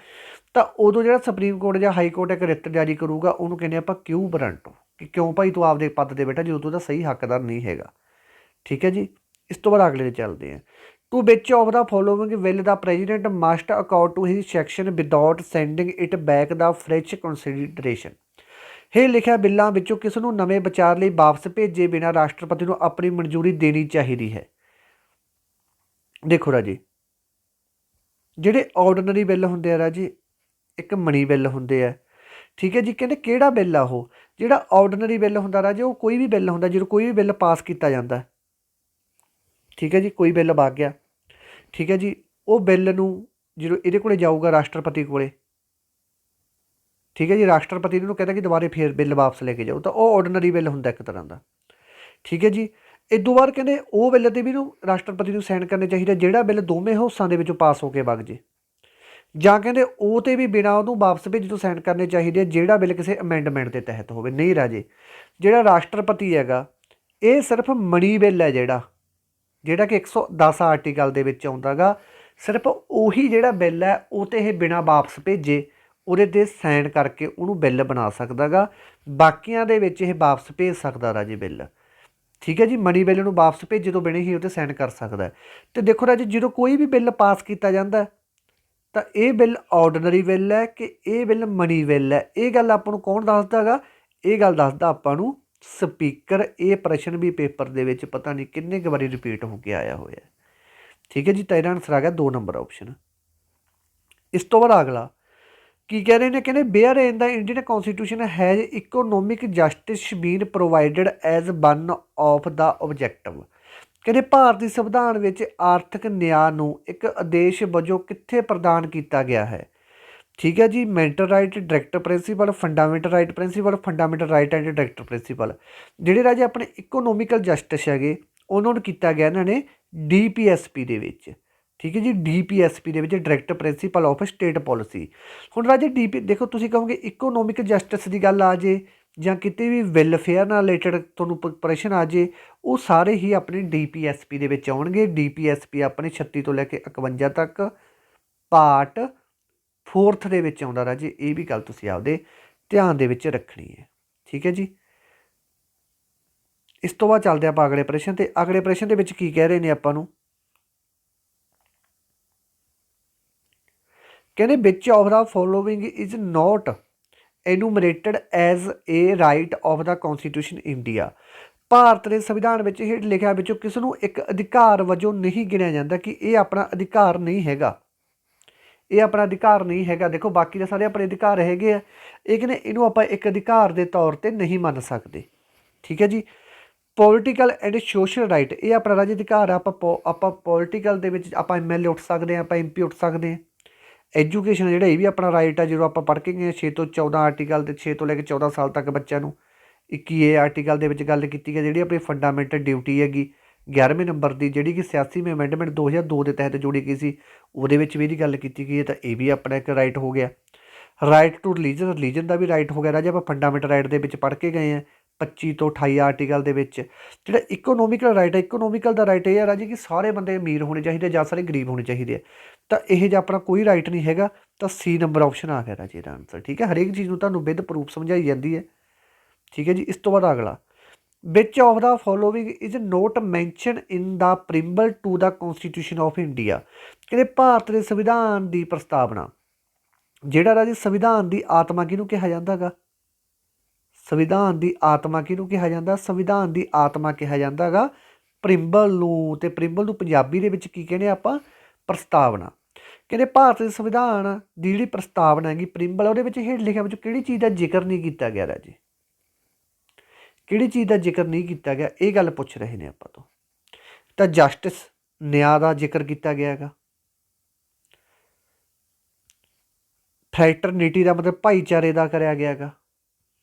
[SPEAKER 1] ਤਾਂ ਉਦੋਂ ਜਿਹੜਾ ਸੁਪਰੀਮ ਕੋਰਟ ਜਾਂ ਹਾਈ ਕੋਰਟ ਇੱਕ ਰਿਟ ਜਾਰੀ ਕਰੂਗਾ ਉਹਨੂੰ ਕਹਿੰਦੇ ਆਪਾਂ ਕਿਊ ਬਰਾਂਟੋ, ਕਿ ਕਿਉਂ ਭਾਈ ਤੂੰ ਆਪਦੇ ਪਦ 'ਤੇ ਬੈਠਾ ਜਦੋਂ ਤੂੰ ਉਹਦਾ ਸਹੀ ਹੱਕਦਾਰ ਨਹੀਂ ਹੈਗਾ। ਠੀਕ ਹੈ ਜੀ। ਇਸ ਤੋਂ ਬਾਅਦ ਅਗਲੇ 'ਤੇ ਚੱਲਦੇ ਹਾਂ। To which of the following will the president must accord to his sanction without sending it back the fresh consideration. ਹੇਠ ਲਿਖਿਆ ਬਿੱਲਾਂ ਵਿੱਚੋਂ ਕਿਸ ਨੂੰ ਨਵੇਂ ਵਿਚਾਰ ਲਈ ਵਾਪਸ ਭੇਜੇ ਬਿਨਾਂ ਰਾਸ਼ਟਰਪਤੀ ਨੂੰ ਆਪਣੀ ਮਨਜ਼ੂਰੀ ਦੇਣੀ ਚਾਹੀਦੀ ਹੈ? ਦੇਖੋ ਰਾਜੇ, ਜਿਹੜੇ ਆਰਡੀਨਰੀ ਬਿੱਲ ਹੁੰਦੇ ਆ ਰਾਜੇ, ਇੱਕ ਮਨੀ ਬਿੱਲ ਹੁੰਦੇ ਆ। ਠੀਕ ਹੈ ਜੀ। ਕਹਿੰਦੇ ਕਿਹੜਾ ਬਿੱਲ ਆ ਉਹ? ਜਿਹੜਾ ਆਰਡੀਨਰੀ ਬਿੱਲ ਹੁੰਦਾ ਰਾਜੇ ਉਹ ਕੋਈ ਵੀ ਬਿੱਲ ਹੁੰਦਾ ਜਦੋਂ ਕੋਈ ਵੀ ਬਿੱਲ ਪਾਸ ਕੀਤਾ ਜਾਂਦਾ। ਠੀਕ ਹੈ ਜੀ। ਕੋਈ ਬਿੱਲ ਵਗ ਗਿਆ, ਠੀਕ ਹੈ ਜੀ, ਉਹ ਬਿੱਲ ਨੂੰ ਜਦੋਂ ਇਹਦੇ ਕੋਲੇ ਜਾਊਗਾ ਰਾਸ਼ਟਰਪਤੀ ਕੋਲੇ, ਠੀਕ ਹੈ ਜੀ, ਰਾਸ਼ਟਰਪਤੀ ਨੂੰ ਕਹਿੰਦਾ ਕਿ ਦੁਬਾਰੇ ਫੇਰ ਬਿੱਲ ਵਾਪਸ ਲੈ ਕੇ ਜਾਓ, ਤਾਂ ਉਹ ਆਰਡੀਨਰੀ ਬਿੱਲ ਹੁੰਦਾ ਇੱਕ ਤਰ੍ਹਾਂ ਦਾ। ਠੀਕ ਹੈ ਜੀ। ਇਸ ਤੋਂ ਬਾਅਦ ਕਹਿੰਦੇ ਉਹ ਬਿੱਲ 'ਤੇ ਵੀ ਨੂੰ ਰਾਸ਼ਟਰਪਤੀ ਨੂੰ ਸਾਈਨ ਕਰਨੇ ਚਾਹੀਦੇ ਜਿਹੜਾ ਬਿੱਲ ਦੋਵੇਂ ਹਾਊਸਾਂ ਦੇ ਵਿੱਚੋਂ ਪਾਸ ਹੋ ਕੇ ਵਗ ਜੇ, ਜਾਂ ਕਹਿੰਦੇ ਉਹ 'ਤੇ ਵੀ ਬਿਨਾਂ ਉਹਨੂੰ ਵਾਪਸ ਭੇਜ ਤੋਂ ਸਾਈਨ ਕਰਨੇ ਚਾਹੀਦੇ ਜਿਹੜਾ ਬਿੱਲ ਕਿਸੇ ਅਮੈਂਡਮੈਂਟ ਦੇ ਤਹਿਤ ਹੋਵੇ। ਨਹੀਂ ਰਾਜੇ, ਜਿਹੜਾ ਰਾਸ਼ਟਰਪਤੀ ਹੈਗਾ ਇਹ ਸਿਰਫ ਮਨੀ ਬਿੱਲ ਹੈ, ਜਿਹੜਾ ਕਿ 110 ਆਰਟੀਕਲ ਦੇ ਵਿੱਚ ਆਉਂਦਾ ਗਾ, ਸਿਰਫ ਉਹੀ ਜਿਹੜਾ ਬਿੱਲ ਹੈ ਉਹ 'ਤੇ ਇਹ ਬਿਨਾਂ ਵਾਪਸ ਭੇਜੇ ਉਹਦੇ 'ਤੇ ਸਾਈਨ ਕਰਕੇ ਉਹਨੂੰ ਬਿੱਲ ਬਣਾ ਸਕਦਾ ਗਾ। ਬਾਕੀਆਂ ਦੇ ਵਿੱਚ ਇਹ ਵਾਪਸ ਭੇਜ ਸਕਦਾ ਰਾਜੇ ਬਿੱਲ। ਠੀਕ ਹੈ ਜੀ। ਮਨੀ ਬਿੱਲ ਨੂੰ ਵਾਪਸ ਭੇਜੇ ਤੋਂ ਬਿਨਾਂ ਹੀ ਉਹ 'ਤੇ ਸਾਈਨ ਕਰ ਸਕਦਾ। ਅਤੇ ਦੇਖੋ ਰਾਜੇ, ਜਦੋਂ ਕੋਈ ਵੀ ਬਿੱਲ ਪਾਸ ਕੀਤਾ ਜਾਂਦਾ ਤਾਂ ਇਹ ਬਿੱਲ ਆਰਡੀਨਰੀ ਬਿੱਲ ਹੈ ਕਿ ਇਹ ਬਿੱਲ ਮਨੀ ਬਿੱਲ ਹੈ, ਇਹ ਗੱਲ ਆਪਾਂ ਨੂੰ ਕੌਣ ਦੱਸਦਾ ਗਾ? ਇਹ ਗੱਲ ਦੱਸਦਾ ਆਪਾਂ ਨੂੰ ਸਪੀਕਰ। ਇਹ ਪ੍ਰਸ਼ਨ ਵੀ ਪੇਪਰ ਦੇ ਵਿੱਚ ਪਤਾ ਨਹੀਂ ਕਿੰਨੇ ਕੁ ਵਾਰੀ ਰਿਪੀਟ ਹੋ ਕੇ ਆਇਆ ਹੋਇਆ। ਠੀਕ ਹੈ ਜੀ। ਤਾਂ ਇਹਦਾ ਆਨਸਰ ਆ ਗਿਆ 2 ਨੰਬਰ ਆਪਸ਼ਨ। ਇਸ ਤੋਂ ਬਾਅਦ ਅਗਲਾ ਕੀ ਕਹਿ ਰਹੇ ਨੇ? ਕਹਿੰਦੇ where in the Indian constitution has economic justice been provided as one of the objective. ਕਹਿੰਦੇ ਭਾਰਤੀ ਸੰਵਿਧਾਨ ਵਿੱਚ ਆਰਥਿਕ ਨਿਆਂ ਨੂੰ ਇੱਕ ਆਦੇਸ਼ ਵਜੋਂ ਕਿੱਥੇ ਪ੍ਰਦਾਨ ਕੀਤਾ ਗਿਆ ਹੈ? ਠੀਕ ਹੈ ਜੀ। Mental right, direct principal, fundamental right principal, fundamental right and direct principal. ਜਿਹੜੇ ਰਾਜੇ ਆਪਣੇ ਇਕੋਨੋਮਿਕਲ ਜਸਟਿਸ ਹੈਗੇ ਉਹਨਾਂ ਨੂੰ ਕੀਤਾ ਗਿਆ ਇਹਨਾਂ ਨੇ DPSP ਦੇ ਵਿੱਚ। ਠੀਕ ਹੈ ਜੀ। DPSP ਦੇ ਵਿੱਚ direct principal of state policy. ਹੁਣ ਰਾਜੇ ਦੇਖੋ, ਤੁਸੀਂ ਕਹੋਗੇ ਇਕੋਨੋਮਿਕ ਜਸਟਿਸ ਦੀ ਗੱਲ ਆ ਜੇ ਜਾਂ ਕਿਤੇ ਵੀ ਵੈਲਫੇਅਰ ਨਾਲ ਰਿਲੇਟਡ ਤੁਹਾਨੂੰ ਪ੍ਰਸ਼ਨ ਆ ਜੇ, ਉਹ ਸਾਰੇ ਹੀ ਆਪਣੇ DPSP ਦੇ ਵਿੱਚ ਆਉਣਗੇ। DPSP ਆਪਣੇ 36 ਤੋਂ ਲੈ ਕੇ 51 ਤੱਕ ਪਾਰਟ 4 ਦੇ ਵਿੱਚ ਆਉਂਦਾ ਰਾਜੇ। ਇਹ ਵੀ ਗੱਲ ਤੁਸੀਂ ਆਪਦੇ ਧਿਆਨ ਦੇ ਵਿੱਚ ਰੱਖਣੀ ਹੈ। ਠੀਕ ਹੈ ਜੀ। ਇਸ ਤੋਂ ਬਾਅਦ ਚੱਲਦੇ ਆਪਾਂ ਅਗਲੇ ਪ੍ਰਸ਼ਨ 'ਤੇ। ਅਗਲੇ ਪ੍ਰਸ਼ਨ ਦੇ ਵਿੱਚ ਕੀ ਕਹਿ ਰਹੇ ਨੇ ਆਪਾਂ ਨੂੰ? ਕਹਿੰਦੇ which of the following is not enumerated as a right of the constitution India. ਭਾਰਤ ਦੇ ਸੰਵਿਧਾਨ ਵਿੱਚ ਹੇਠ ਲਿਖਿਆ ਵਿੱਚੋਂ ਕਿਸ ਨੂੰ ਇੱਕ ਅਧਿਕਾਰ ਵਜੋਂ ਨਹੀਂ ਗਿਣਿਆ ਜਾਂਦਾ ਕਿ ਇਹ ਆਪਣਾ ਅਧਿਕਾਰ ਨਹੀਂ ਹੈਗਾ? ਇਹ ਆਪਣਾ ਅਧਿਕਾਰ ਨਹੀਂ ਹੈਗਾ। ਦੇਖੋ, ਬਾਕੀ ਦੇ ਸਾਰੇ ਆਪਣੇ ਅਧਿਕਾਰ ਹੈਗੇ ਆ, ਇਹ ਕਹਿੰਦੇ ਇਹਨੂੰ ਆਪਾਂ ਇੱਕ ਅਧਿਕਾਰ ਦੇ ਤੌਰ 'ਤੇ ਨਹੀਂ ਮੰਨ ਸਕਦੇ। ਠੀਕ ਹੈ ਜੀ। ਪੋਲੀਟੀਕਲ ਐਂਡ ਸੋਸ਼ਲ ਰਾਈਟ, ਇਹ ਆਪਣਾ ਰਾਜ ਅਧਿਕਾਰ ਆ। ਆਪਾਂ ਪੋਲੀਟੀਕਲ ਦੇ ਵਿੱਚ ਆਪਾਂ MLA ਉੱਠ ਸਕਦੇ ਹਾਂ, ਆਪਾਂ MP ਉੱਠ ਸਕਦੇ ਹਾਂ। ਐਜੂਕੇਸ਼ਨ ਜਿਹੜਾ ਇਹ ਵੀ ਆਪਣਾ ਰਾਈਟ ਆ, ਜਦੋਂ ਆਪਾਂ ਪੜ੍ਹ ਕੇ ਗਏ 6 ਤੋਂ 14 ਆਰਟੀਕਲ ਤੇ 6 ਤੋਂ ਲੈ ਕੇ 14 ਸਾਲ ਤੱਕ ਬੱਚਿਆਂ ਨੂੰ 21 ਆਰਟੀਕਲ ਦੇ ਵਿੱਚ ਗੱਲ ਕੀਤੀ ਗਈ, ਜਿਹੜੀ ਆਪਣੀ ਫੰਡਾਮੈਂਟਲ ਡਿਊਟੀ ਹੈਗੀ 11ਵੇਂ ਨੰਬਰ ਦੀ, ਜਿਹੜੀ ਕਿ 86ਵੇਂ ਅਮੈਂਡਮੈਂਟ 2002 ਦੇ ਤਹਿਤ ਜੋੜੀ ਗਈ ਸੀ, ਉਹਦੇ ਵਿੱਚ ਵੀ ਇਹਦੀ ਗੱਲ ਕੀਤੀ ਗਈ ਹੈ। ਤਾਂ ਇਹ ਵੀ ਆਪਣਾ ਇੱਕ ਰਾਈਟ ਹੋ ਗਿਆ। ਰਾਈਟ ਟੂ ਰਿਲੀਜਨ ਦਾ ਵੀ ਰਾਈਟ ਹੋ ਗਿਆ ਰਾਜੇ, ਆਪਾਂ ਫੰਡਾਮੈਂਟਲ ਰਾਈਟ ਦੇ ਵਿੱਚ ਪੜ੍ਹ ਕੇ ਗਏ ਹਾਂ 25 ਤੋਂ 28 ਆਰਟੀਕਲ ਦੇ ਵਿੱਚ। ਜਿਹੜਾ ਇਕੋਨੋਮਿਕਲ ਰਾਈਟ ਹੈ, ਇਕੋਨੋਮਿਕਲ ਦਾ ਰਾਈਟ ਇਹ ਹੈ ਰਾਜੇ ਕਿ ਸਾਰੇ ਬੰਦੇ ਅਮੀਰ ਹੋਣੇ ਚਾਹੀਦੇ ਜਾਂ ਸਾਰੇ ਗਰੀਬ ਹੋਣੇ ਚਾਹੀਦੇ ਆ। ਤਾਂ ਇਹ ਜਿਹਾ ਆਪਣਾ ਕੋਈ ਰਾਈਟ ਨਹੀਂ ਹੈਗਾ। ਤਾਂ ਸੀ ਨੰਬਰ ਆਪਸ਼ਨ ਆ ਗਿਆ ਰਾਜੇ ਇਹਦਾ ਆਨਸਰ। ਠੀਕ ਹੈ, ਹਰੇਕ ਚੀਜ਼ ਨੂੰ ਤੁਹਾਨੂੰ ਵਿਦ ਪ੍ਰੂਫ ਸਮਝਾਈ ਜਾਂਦੀ ਹੈ। ਠੀਕ ਹੈ ਜੀ। ਇਸ ਤੋਂ ਬਾਅਦ ਅਗਲਾ, which of the following is not mention in the preamble to the constitution of India. ਕਹਿੰਦੇ ਭਾਰਤ ਦੇ ਸੰਵਿਧਾਨ ਦੀ ਪ੍ਰਸਤਾਵਨਾ, ਜਿਹੜਾ ਰਾਜੇ ਸੰਵਿਧਾਨ ਦੀ ਆਤਮਾ ਕਿਹਨੂੰ ਕਿਹਾ ਜਾਂਦਾ ਗਾ? ਸੰਵਿਧਾਨ ਦੀ ਆਤਮਾ ਕਿਹਨੂੰ ਕਿਹਾ ਜਾਂਦਾ? ਸੰਵਿਧਾਨ ਦੀ ਆਤਮਾ ਕਿਹਾ ਜਾਂਦਾ ਗਾ ਪ੍ਰਿੰਬਲ ਨੂੰ। ਤੇ ਪ੍ਰਿੰਬਲ ਨੂੰ ਪੰਜਾਬੀ ਦੇ ਵਿੱਚ ਕੀ ਕਹਿੰਦੇ ਆਪਾਂ? ਪ੍ਰਸਤਾਵਨਾ। ਕਹਿੰਦੇ ਭਾਰਤ ਦੇ ਸੰਵਿਧਾਨ ਦੀ ਜਿਹੜੀ ਪ੍ਰਸਤਾਵਨਾ ਹੈਗੀ ਪ੍ਰਿੰਬਲ, ਉਹਦੇ ਵਿੱਚ ਹੇਠ ਲਿਖਿਆ ਵਿੱਚ ਕਿਹੜੀ ਚੀਜ਼ ਦਾ ਜ਼ਿਕਰ ਨਹੀਂ ਕੀਤਾ ਗਿਆ ਰਾਜੇ? ਕਿਹੜੀ ਚੀਜ਼ ਦਾ ਜ਼ਿਕਰ ਨਹੀਂ ਕੀਤਾ ਗਿਆ, ਇਹ ਗੱਲ ਪੁੱਛ ਰਹੇ ਨੇ ਆਪਾਂ ਤੋਂ। ਤਾਂ ਜਸਟਿਸ, ਨਿਆਂ ਦਾ ਜ਼ਿਕਰ ਕੀਤਾ ਗਿਆ ਹੈਗਾ। ਫਰੈਟਰਨਿਟੀ ਦਾ ਮਤਲਬ ਭਾਈਚਾਰੇ ਦਾ ਕਰਿਆ ਗਿਆ ਹੈਗਾ।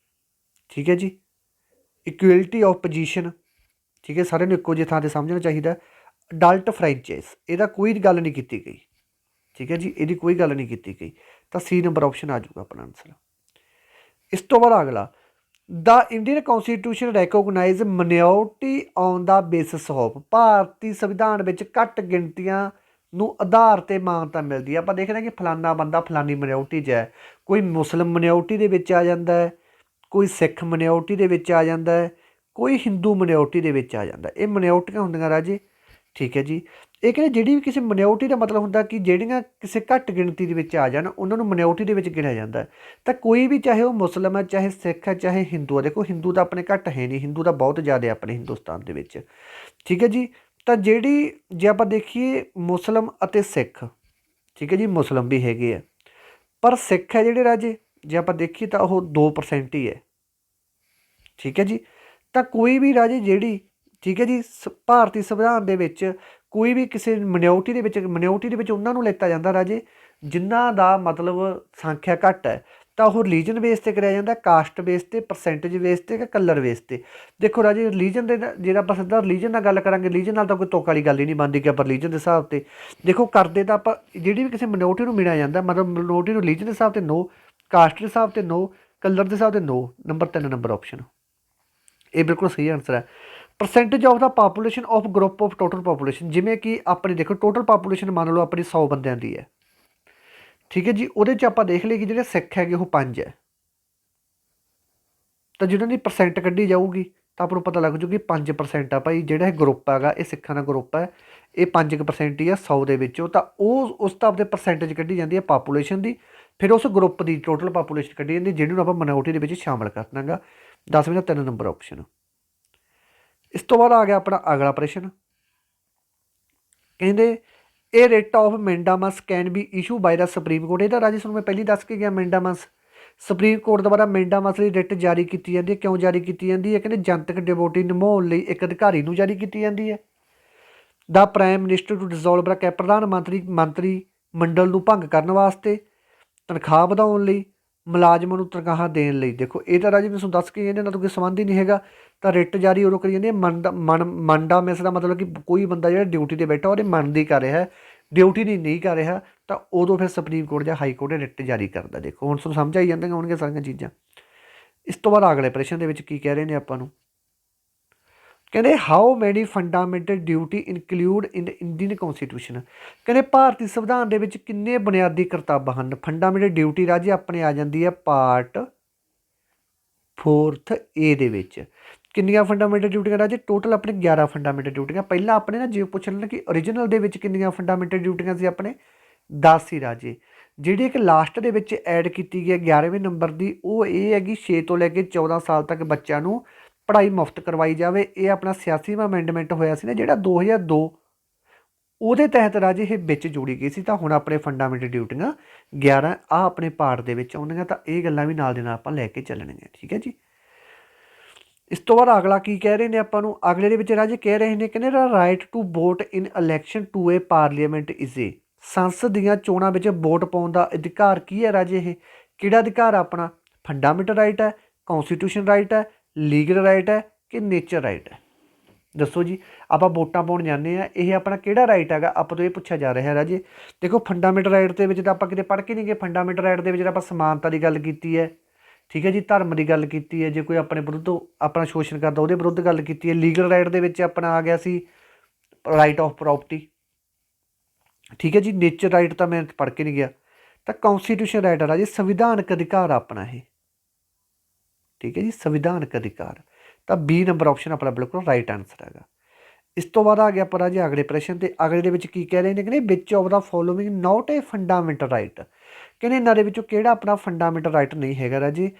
[SPEAKER 1] ਠੀਕ ਹੈ ਜੀ। ਇਕੁਅਲਿਟੀ ਆਫ ਪੋਜੀਸ਼ਨ, ਠੀਕ ਹੈ, ਸਾਰਿਆਂ ਨੂੰ ਇੱਕੋ ਜਿਹੀ ਥਾਂ 'ਤੇ ਸਮਝਣਾ ਚਾਹੀਦਾ। ਅਡਲਟ ਫਰੈਂਚਾਈਜ਼, ਇਹਦਾ ਕੋਈ ਗੱਲ ਨਹੀਂ ਕੀਤੀ ਗਈ। ਠੀਕ ਹੈ ਜੀ, ਇਹਦੀ ਕੋਈ ਗੱਲ ਨਹੀਂ ਕੀਤੀ ਗਈ। ਤਾਂ ਸੀ ਨੰਬਰ ਆਪਸ਼ਨ ਆ ਜਾਊਗਾ ਆਪਣਾ ਆਨਸਰ। ਇਸ ਤੋਂ ਬਾਅਦ ਅਗਲਾ, the Indian constitution recognise minority on the basis of. ਭਾਰਤੀ ਸੰਵਿਧਾਨ ਵਿੱਚ ਘੱਟ ਗਿਣਤੀਆਂ ਨੂੰ ਆਧਾਰ 'ਤੇ ਮਾਨਤਾ ਮਿਲਦੀ ਹੈ। ਆਪਾਂ ਦੇਖਦੇ ਹਾਂ ਕਿ ਫਲਾਨਾ ਬੰਦਾ ਫਲਾਨੀ ਮਿਨੋਰਟੀ 'ਚ ਹੈ, ਕੋਈ ਮੁਸਲਿਮ ਮਿਨੋਰਟੀ ਦੇ ਵਿੱਚ ਆ ਜਾਂਦਾ ਹੈ, ਕੋਈ ਸਿੱਖ ਮਿਨੋਰਟੀ ਦੇ ਵਿੱਚ ਆ ਜਾਂਦਾ ਹੈ, ਕੋਈ ਹਿੰਦੂ ਮਿਨੋਰਟੀ ਦੇ ਵਿੱਚ ਆ ਜਾਂਦਾ। ਇਹ ਮਿਨੋਰਟੀਆਂ ਹੁੰਦੀਆਂ ਰਾਜੇ। ਠੀਕ ਹੈ ਜੀ। ਇਹ ਕਹਿੰਦੇ ਜਿਹੜੀ ਵੀ ਕਿਸੇ ਮਿਨੋਰਟੀ ਦਾ ਮਤਲਬ ਹੁੰਦਾ ਕਿ ਜਿਹੜੀਆਂ ਕਿਸੇ ਘੱਟ ਗਿਣਤੀ ਦੇ ਵਿੱਚ ਆ ਜਾਣ, ਉਹਨਾਂ ਨੂੰ ਮਿਨੋਰਟੀ ਦੇ ਵਿੱਚ ਗਿਣਿਆ ਜਾਂਦਾ। ਤਾਂ ਕੋਈ ਵੀ, ਚਾਹੇ ਉਹ ਮੁਸਲਿਮ ਹੈ, ਚਾਹੇ ਸਿੱਖ ਹੈ, ਚਾਹੇ ਹਿੰਦੂ ਹੈ। ਦੇਖੋ ਹਿੰਦੂ ਤਾਂ ਆਪਣੇ ਘੱਟ ਹੈ ਨਹੀਂ, ਹਿੰਦੂ ਤਾਂ ਬਹੁਤ ਜ਼ਿਆਦਾ ਆਪਣੇ ਹਿੰਦੁਸਤਾਨ ਦੇ ਵਿੱਚ। ਠੀਕ ਹੈ ਜੀ। ਤਾਂ ਜਿਹੜੀ, ਜੇ ਆਪਾਂ ਦੇਖੀਏ ਮੁਸਲਿਮ ਅਤੇ ਸਿੱਖ, ਠੀਕ ਹੈ ਜੀ, ਮੁਸਲਿਮ ਵੀ ਹੈਗੇ ਆ, ਪਰ ਸਿੱਖ ਹੈ ਜਿਹੜੇ ਰਾਜੇ, ਜੇ ਆਪਾਂ ਦੇਖੀਏ ਤਾਂ ਉਹ 2% ਹੀ ਹੈ। ਠੀਕ ਹੈ ਜੀ। ਤਾਂ ਕੋਈ ਵੀ ਰਾਜੇ ਜਿਹੜੀ, ਠੀਕ ਹੈ ਜੀ, ਭਾਰਤੀ ਸੰਵਿਧਾਨ ਦੇ ਵਿੱਚ ਕੋਈ ਵੀ ਕਿਸੇ ਮਿਨੋਰਟੀ ਦੇ ਵਿੱਚ ਉਹਨਾਂ ਨੂੰ ਲਿੱਤਾ ਜਾਂਦਾ ਰਾਜੇ ਜਿਨ੍ਹਾਂ ਦਾ ਮਤਲਬ ਸੰਖਿਆ ਘੱਟ ਹੈ। ਤਾਂ ਉਹ ਰਿਲੀਜਨ ਬੇਸ 'ਤੇ ਕਰਿਆ ਜਾਂਦਾ, ਕਾਸਟ ਬੇਸ 'ਤੇ, ਪਰਸੈਂਟੇਜ ਬੇਸ 'ਤੇ, ਕਿ ਕਲਰ ਬੇਸ 'ਤੇ। ਦੇਖੋ ਰਾਜੇ ਰਿਲੀਜਨ ਦੇ, ਜਿਹੜਾ ਆਪਾਂ ਸਿੱਧਾ ਰਿਲੀਜਨ ਨਾਲ ਗੱਲ ਕਰਾਂਗੇ, ਰਿਲੀਜਨ ਨਾਲ ਤਾਂ ਕੋਈ ਤੁੱਕ ਵਾਲੀ ਗੱਲ ਹੀ ਨਹੀਂ ਬਣਦੀ ਕਿ ਆਪਾਂ ਰਿਲੀਜਨ ਦੇ ਹਿਸਾਬ 'ਤੇ ਦੇਖੋ ਕਰਦੇ। ਤਾਂ ਆਪਾਂ ਜਿਹੜੀ ਵੀ ਕਿਸੇ ਮਿਨੋਰਟੀ ਨੂੰ ਮਿਲਿਆ ਜਾਂਦਾ, ਮਤਲਬ ਮਿਨੋਰਟੀ ਨੂੰ ਰਿਲੀਜਨ ਦੇ ਹਿਸਾਬ 'ਤੇ ਨੋ, ਕਾਸਟ ਦੇ ਹਿਸਾਬ 'ਤੇ ਨੋ, ਕਲਰ ਦੇ ਹਿਸਾਬ 'ਤੇ ਨੋ। ਨੰਬਰ 3 ਨੰਬਰ ਆਪਸ਼ਨ, ਇਹ ਬਿਲਕੁਲ ਸਹੀ ਆਨਸਰ ਹੈ। Percentage of the population of group of total population, ਜਿਵੇਂ ਕਿ ਆਪਣੀ ਦੇਖੋ ਟੋਟਲ ਪਾਪੂਲੇਸ਼ਨ ਮੰਨ ਲਓ ਆਪਣੀ 100 ਬੰਦਿਆਂ ਦੀ ਹੈ। ਠੀਕ ਹੈ ਜੀ। ਉਹਦੇ 'ਚ ਆਪਾਂ ਦੇਖ ਲਈਏ ਕਿ ਜਿਹੜੇ ਸਿੱਖ ਹੈਗੇ ਉਹ 5 ਹੈ। ਤਾਂ ਜਿਹਨਾਂ ਦੀ ਪਰਸੈਂਟ ਕੱਢੀ ਜਾਊਗੀ ਤਾਂ ਆਪਾਂ ਨੂੰ ਪਤਾ ਲੱਗ ਜੂਗੀ 5% ਆ ਭਾਈ, ਜਿਹੜਾ ਇਹ ਗਰੁੱਪ ਹੈਗਾ ਇਹ ਸਿੱਖਾਂ ਦਾ ਗਰੁੱਪ ਹੈ, ਇਹ 5% ਹੀ ਆ 100 ਦੇ ਵਿੱਚੋਂ। ਤਾਂ ਉਹ ਉਸ ਹਿਸਾਬ ਦੇ ਪਰਸੈਂਟੇਜ ਕੱਢੀ ਜਾਂਦੀ ਹੈ ਪਾਪੂਲੇਸ਼ਨ ਦੀ, ਫਿਰ ਉਸ ਗਰੁੱਪ ਦੀ ਟੋਟਲ ਪਾਪੂਲੇਸ਼ਨ ਕੱਢੀ ਜਾਂਦੀ, ਜਿਹਨੂੰ ਆਪਾਂ ਮਿਨੋਰਟੀ ਦੇ ਵਿੱਚ ਸ਼ਾਮਲ ਕਰਨਾ ਗਾ। 10ਵੇਂ ਦਾ 3 ਨੰਬਰ ਆਪਸ਼ਨ। ਇਸ ਤੋਂ ਬਾਅਦ ਆ ਗਿਆ ਆਪਣਾ ਅਗਲਾ ਪ੍ਰਸ਼ਨ। ਕਹਿੰਦੇ ਇਹ writ of mandamus can be issue by the supreme court. ਇਹਦਾ ਰਾਜੇ ਤੁਹਾਨੂੰ ਮੈਂ ਪਹਿਲਾਂ ਦੱਸ ਕੇ ਗਿਆ, ਮੈਂਡਾਮਸ ਸੁਪਰੀਮ ਕੋਰਟ ਦੁਆਰਾ ਮੈਂਡਾਮਸ ਲਈ ਰਿਟ ਜਾਰੀ ਕੀਤੀ ਜਾਂਦੀ ਹੈ। ਕਿਉਂ ਜਾਰੀ ਕੀਤੀ ਜਾਂਦੀ ਹੈ? ਕਹਿੰਦੇ ਜਨਤਕ ਡਿਊਟੀ ਨਿਭਾਉਣ ਲਈ ਇੱਕ ਅਧਿਕਾਰੀ ਨੂੰ ਜਾਰੀ ਕੀਤੀ ਜਾਂਦੀ ਹੈ। The prime minister to dissolve the ਪ੍ਰਧਾਨ ਮੰਤਰੀ ਮੰਡਲ ਨੂੰ ਭੰਗ ਕਰਨ ਵਾਸਤੇ, ਤਨਖਾਹ ਵਧਾਉਣ ਲਈ, ਮੁਲਾਜ਼ਮਾਂ ਨੂੰ ਤਨਖਾਹਾਂ ਦੇਣ ਲਈ। ਦੇਖੋ ਇਹ ਤਾਂ ਰਾਜੇ ਮੈਂ ਤੁਹਾਨੂੰ ਦੱਸ ਕੇ ਇਹਦੇ ਨਾਲ ਤਾਂ ਕੋਈ ਸੰਬੰਧ ਹੀ ਨਹੀਂ ਹੈਗਾ। ਤਾਂ ਰਿਟ ਜਾਰੀ ਉਦੋਂ ਕਰੀ ਜਾਂਦੀ ਹੈ ਮੰਡਾਮਸ ਦਾ ਮਤਲਬ ਕਿ ਕੋਈ ਬੰਦਾ ਜਿਹੜਾ ਡਿਊਟੀ 'ਤੇ ਬੈਠਾ ਉਹਦੇ ਮਨ ਦੀ ਕਰ ਰਿਹਾ, ਡਿਊਟੀ ਨਹੀਂ ਕਰ ਰਿਹਾ, ਤਾਂ ਉਦੋਂ ਫਿਰ ਸੁਪਰੀਮ ਕੋਰਟ ਜਾਂ ਹਾਈ ਕੋਰਟ ਰਿਟ ਜਾਰੀ ਕਰਦਾ। ਦੇਖੋ ਹੁਣ ਤੁਹਾਨੂੰ ਸਮਝ ਆਈ ਜਾਂਦੀਆਂ ਹੋਣਗੀਆਂ ਸਾਰੀਆਂ ਚੀਜ਼ਾਂ। ਇਸ ਤੋਂ ਬਾਅਦ ਅਗਲੇ ਪ੍ਰਸ਼ਨ ਦੇ ਵਿੱਚ ਕੀ ਕਹਿ ਰਹੇ ਨੇ ਆਪਾਂ ਨੂੰ, ਕਹਿੰਦੇ how many fundamental duty include in Indian constitution. ਕਹਿੰਦੇ ਭਾਰਤੀ ਸੰਵਿਧਾਨ ਦੇ ਵਿੱਚ ਕਿੰਨੇ ਬੁਨਿਆਦੀ ਕਰਤੱਵ ਹਨ? ਫੰਡਾਮੈਂਟਲ ਡਿਊਟੀ ਰਾਜੇ ਆਪਣੇ ਆ ਜਾਂਦੀ ਹੈ ਪਾਰਟ 4 A ਦੇ ਵਿੱਚ। ਕਿੰਨੀਆਂ ਫੰਡਾਮੈਂਟਲ ਡਿਊਟੀਆਂ ਰਾਜੇ? ਟੋਟਲ ਆਪਣੇ 11 ਫੰਡਾਮੈਂਟਲ ਡਿਊਟੀਆਂ। ਪਹਿਲਾਂ ਆਪਣੇ ਨਾ ਜੇ ਪੁੱਛ ਲੈਣ ਕਿ ਓਰੀਜਨਲ ਦੇ ਵਿੱਚ ਕਿੰਨੀਆਂ ਫੰਡਾਮੈਂਟਲ ਡਿਊਟੀਆਂ ਸੀ, ਆਪਣੇ 10 ਸੀ ਰਾਜੇ। ਜਿਹੜੀ ਇੱਕ ਲਾਸਟ ਦੇ ਵਿੱਚ ਐਡ ਕੀਤੀ ਗਈ 11ਵੇਂ ਨੰਬਰ ਦੀ, ਉਹ ਇਹ ਹੈਗੀ 6 ਤੋਂ ਲੈ ਕੇ 14 ਸਾਲ ਤੱਕ ਬੱਚਿਆਂ ਨੂੰ ਪੜ੍ਹਾਈ ਮੁਫਤ ਕਰਵਾਈ ਜਾਵੇ। ਇਹ ਆਪਣਾ 86ਵਾਂ ਅਮੈਂਡਮੈਂਟ ਹੋਇਆ ਸੀ ਨਾ ਜਿਹੜਾ 2002, ਉਹਦੇ ਤਹਿਤ ਰਾਜੇ ਇਹ ਵਿੱਚ ਜੋੜੀ ਗਈ ਸੀ। ਤਾਂ ਹੁਣ ਆਪਣੇ ਫੰਡਾਮੈਂਟਲ ਡਿਊਟੀਆਂ 11 ਆ ਆਪਣੇ ਪਾਰਟ ਦੇ ਵਿੱਚ ਆਉਂਦੀਆਂ। ਤਾਂ ਇਹ ਗੱਲਾਂ ਵੀ ਨਾਲ ਦੇ ਨਾਲ ਆਪਾਂ ਲੈ ਕੇ ਚੱਲਣੀਆਂ। ਠੀਕ ਹੈ ਜੀ। ਇਸ ਤੋਂ ਬਾਅਦ ਅਗਲਾ ਕੀ ਕਹਿ ਰਹੇ ਨੇ ਆਪਾਂ ਨੂੰ, ਅਗਲੇ ਦੇ ਵਿੱਚ ਰਾਜੇ ਕਹਿ ਰਹੇ ਨੇ, ਕਹਿੰਦੇ right to vote in election to a parliament is a. ਸੰਸਦ ਦੀਆਂ ਚੋਣਾਂ ਵਿੱਚ ਵੋਟ ਪਾਉਣ ਦਾ ਅਧਿਕਾਰ ਕੀ ਹੈ ਰਾਜੇ? ਇਹ ਕਿਹੜਾ ਅਧਿਕਾਰ ਆ ਆਪਣਾ? ਫੰਡਾਮੈਂਟਲ ਰਾਈਟ ਹੈ, ਕੌਨਸਟੀਟਿਊਸ਼ਨ ਰਾਈਟ ਹੈ, ਲੀਗਲ ਰਾਈਟ ਹੈ ਕਿ ਨੇਚਰ ਰਾਈਟ ਹੈ? ਦੱਸੋ ਜੀ। ਆਪਾਂ ਵੋਟਾਂ ਪਾਉਣ ਜਾਂਦੇ ਹਾਂ, ਇਹ ਆਪਣਾ ਕਿਹੜਾ ਰਾਈਟ ਹੈਗਾ? ਆਪਾਂ ਤੋਂ ਇਹ ਪੁੱਛਿਆ ਜਾ ਰਿਹਾ ਰਾਜੇ। ਦੇਖੋ ਫੰਡਾਮੈਂਟਲ ਰਾਈਟ ਦੇ ਵਿੱਚ ਤਾਂ ਆਪਾਂ ਕਿਤੇ ਪੜ੍ਹ ਕੇ ਨਹੀਂ ਗਏ। ਫੰਡਾਮੈਂਟਲ ਰਾਈਟ ਦੇ ਵਿੱਚ ਆਪਾਂ ਸਮਾਨਤਾ ਦੀ ਗੱਲ ਕੀਤੀ ਹੈ, ਠੀਕ ਹੈ ਜੀ, ਧਰਮ ਦੀ ਗੱਲ ਕੀਤੀ ਹੈ, ਜੇ ਕੋਈ ਆਪਣੇ ਵਿਰੁੱਧ ਆਪਣਾ ਸ਼ੋਸ਼ਣ ਕਰਦਾ ਉਹਦੇ ਵਿਰੁੱਧ ਗੱਲ ਕੀਤੀ ਹੈ। ਲੀਗਲ ਰਾਈਟ ਦੇ ਵਿੱਚ ਆਪਣਾ ਆ ਗਿਆ ਸੀ ਰਾਈਟ ਆਫ ਪ੍ਰੋਪਰਟੀ, ਠੀਕ ਹੈ ਜੀ। ਨੇਚਰ ਰਾਈਟ ਤਾਂ ਮੈਂ ਪੜ੍ਹ ਕੇ ਨਹੀਂ ਗਿਆ। ਤਾਂ ਕੌਨਸਟੀਟਿਊਸ਼ਨ ਰਾਈਟ ਆ ਰਾਜੇ, ਸੰਵਿਧਾਨਕ ਅਧਿਕਾਰ ਆਪਣਾ ਇਹ, ਠੀਕ ਹੈ ਜੀ, ਸੰਵਿਧਾਨਕ ਅਧਿਕਾਰ। ਤਾਂ ਬੀ ਨੰਬਰ ਆਪਸ਼ਨ ਆਪਣਾ ਬਿਲਕੁਲ ਰਾਈਟ ਆਨਸਰ ਹੈਗਾ। ਇਸ ਤੋਂ ਬਾਅਦ ਆ ਗਿਆ ਆਪਾਂ ਰਾਜੇ ਅਗਲੇ ਪ੍ਰਸ਼ਨ 'ਤੇ। ਅਗਲੇ ਦੇ ਵਿੱਚ ਕੀ ਕਹਿ ਰਹੇ ਨੇ? ਕਹਿੰਦੇ which of the following not A fundamental right. ਕਹਿੰਦੇ ਇਹਨਾਂ ਦੇ ਵਿੱਚੋਂ ਕਿਹੜਾ ਆਪਣਾ ਫੰਡਾਮੈਂਟਲ ਰਾਈਟ ਨਹੀਂ ਹੈਗਾ ਰਾਜੇ?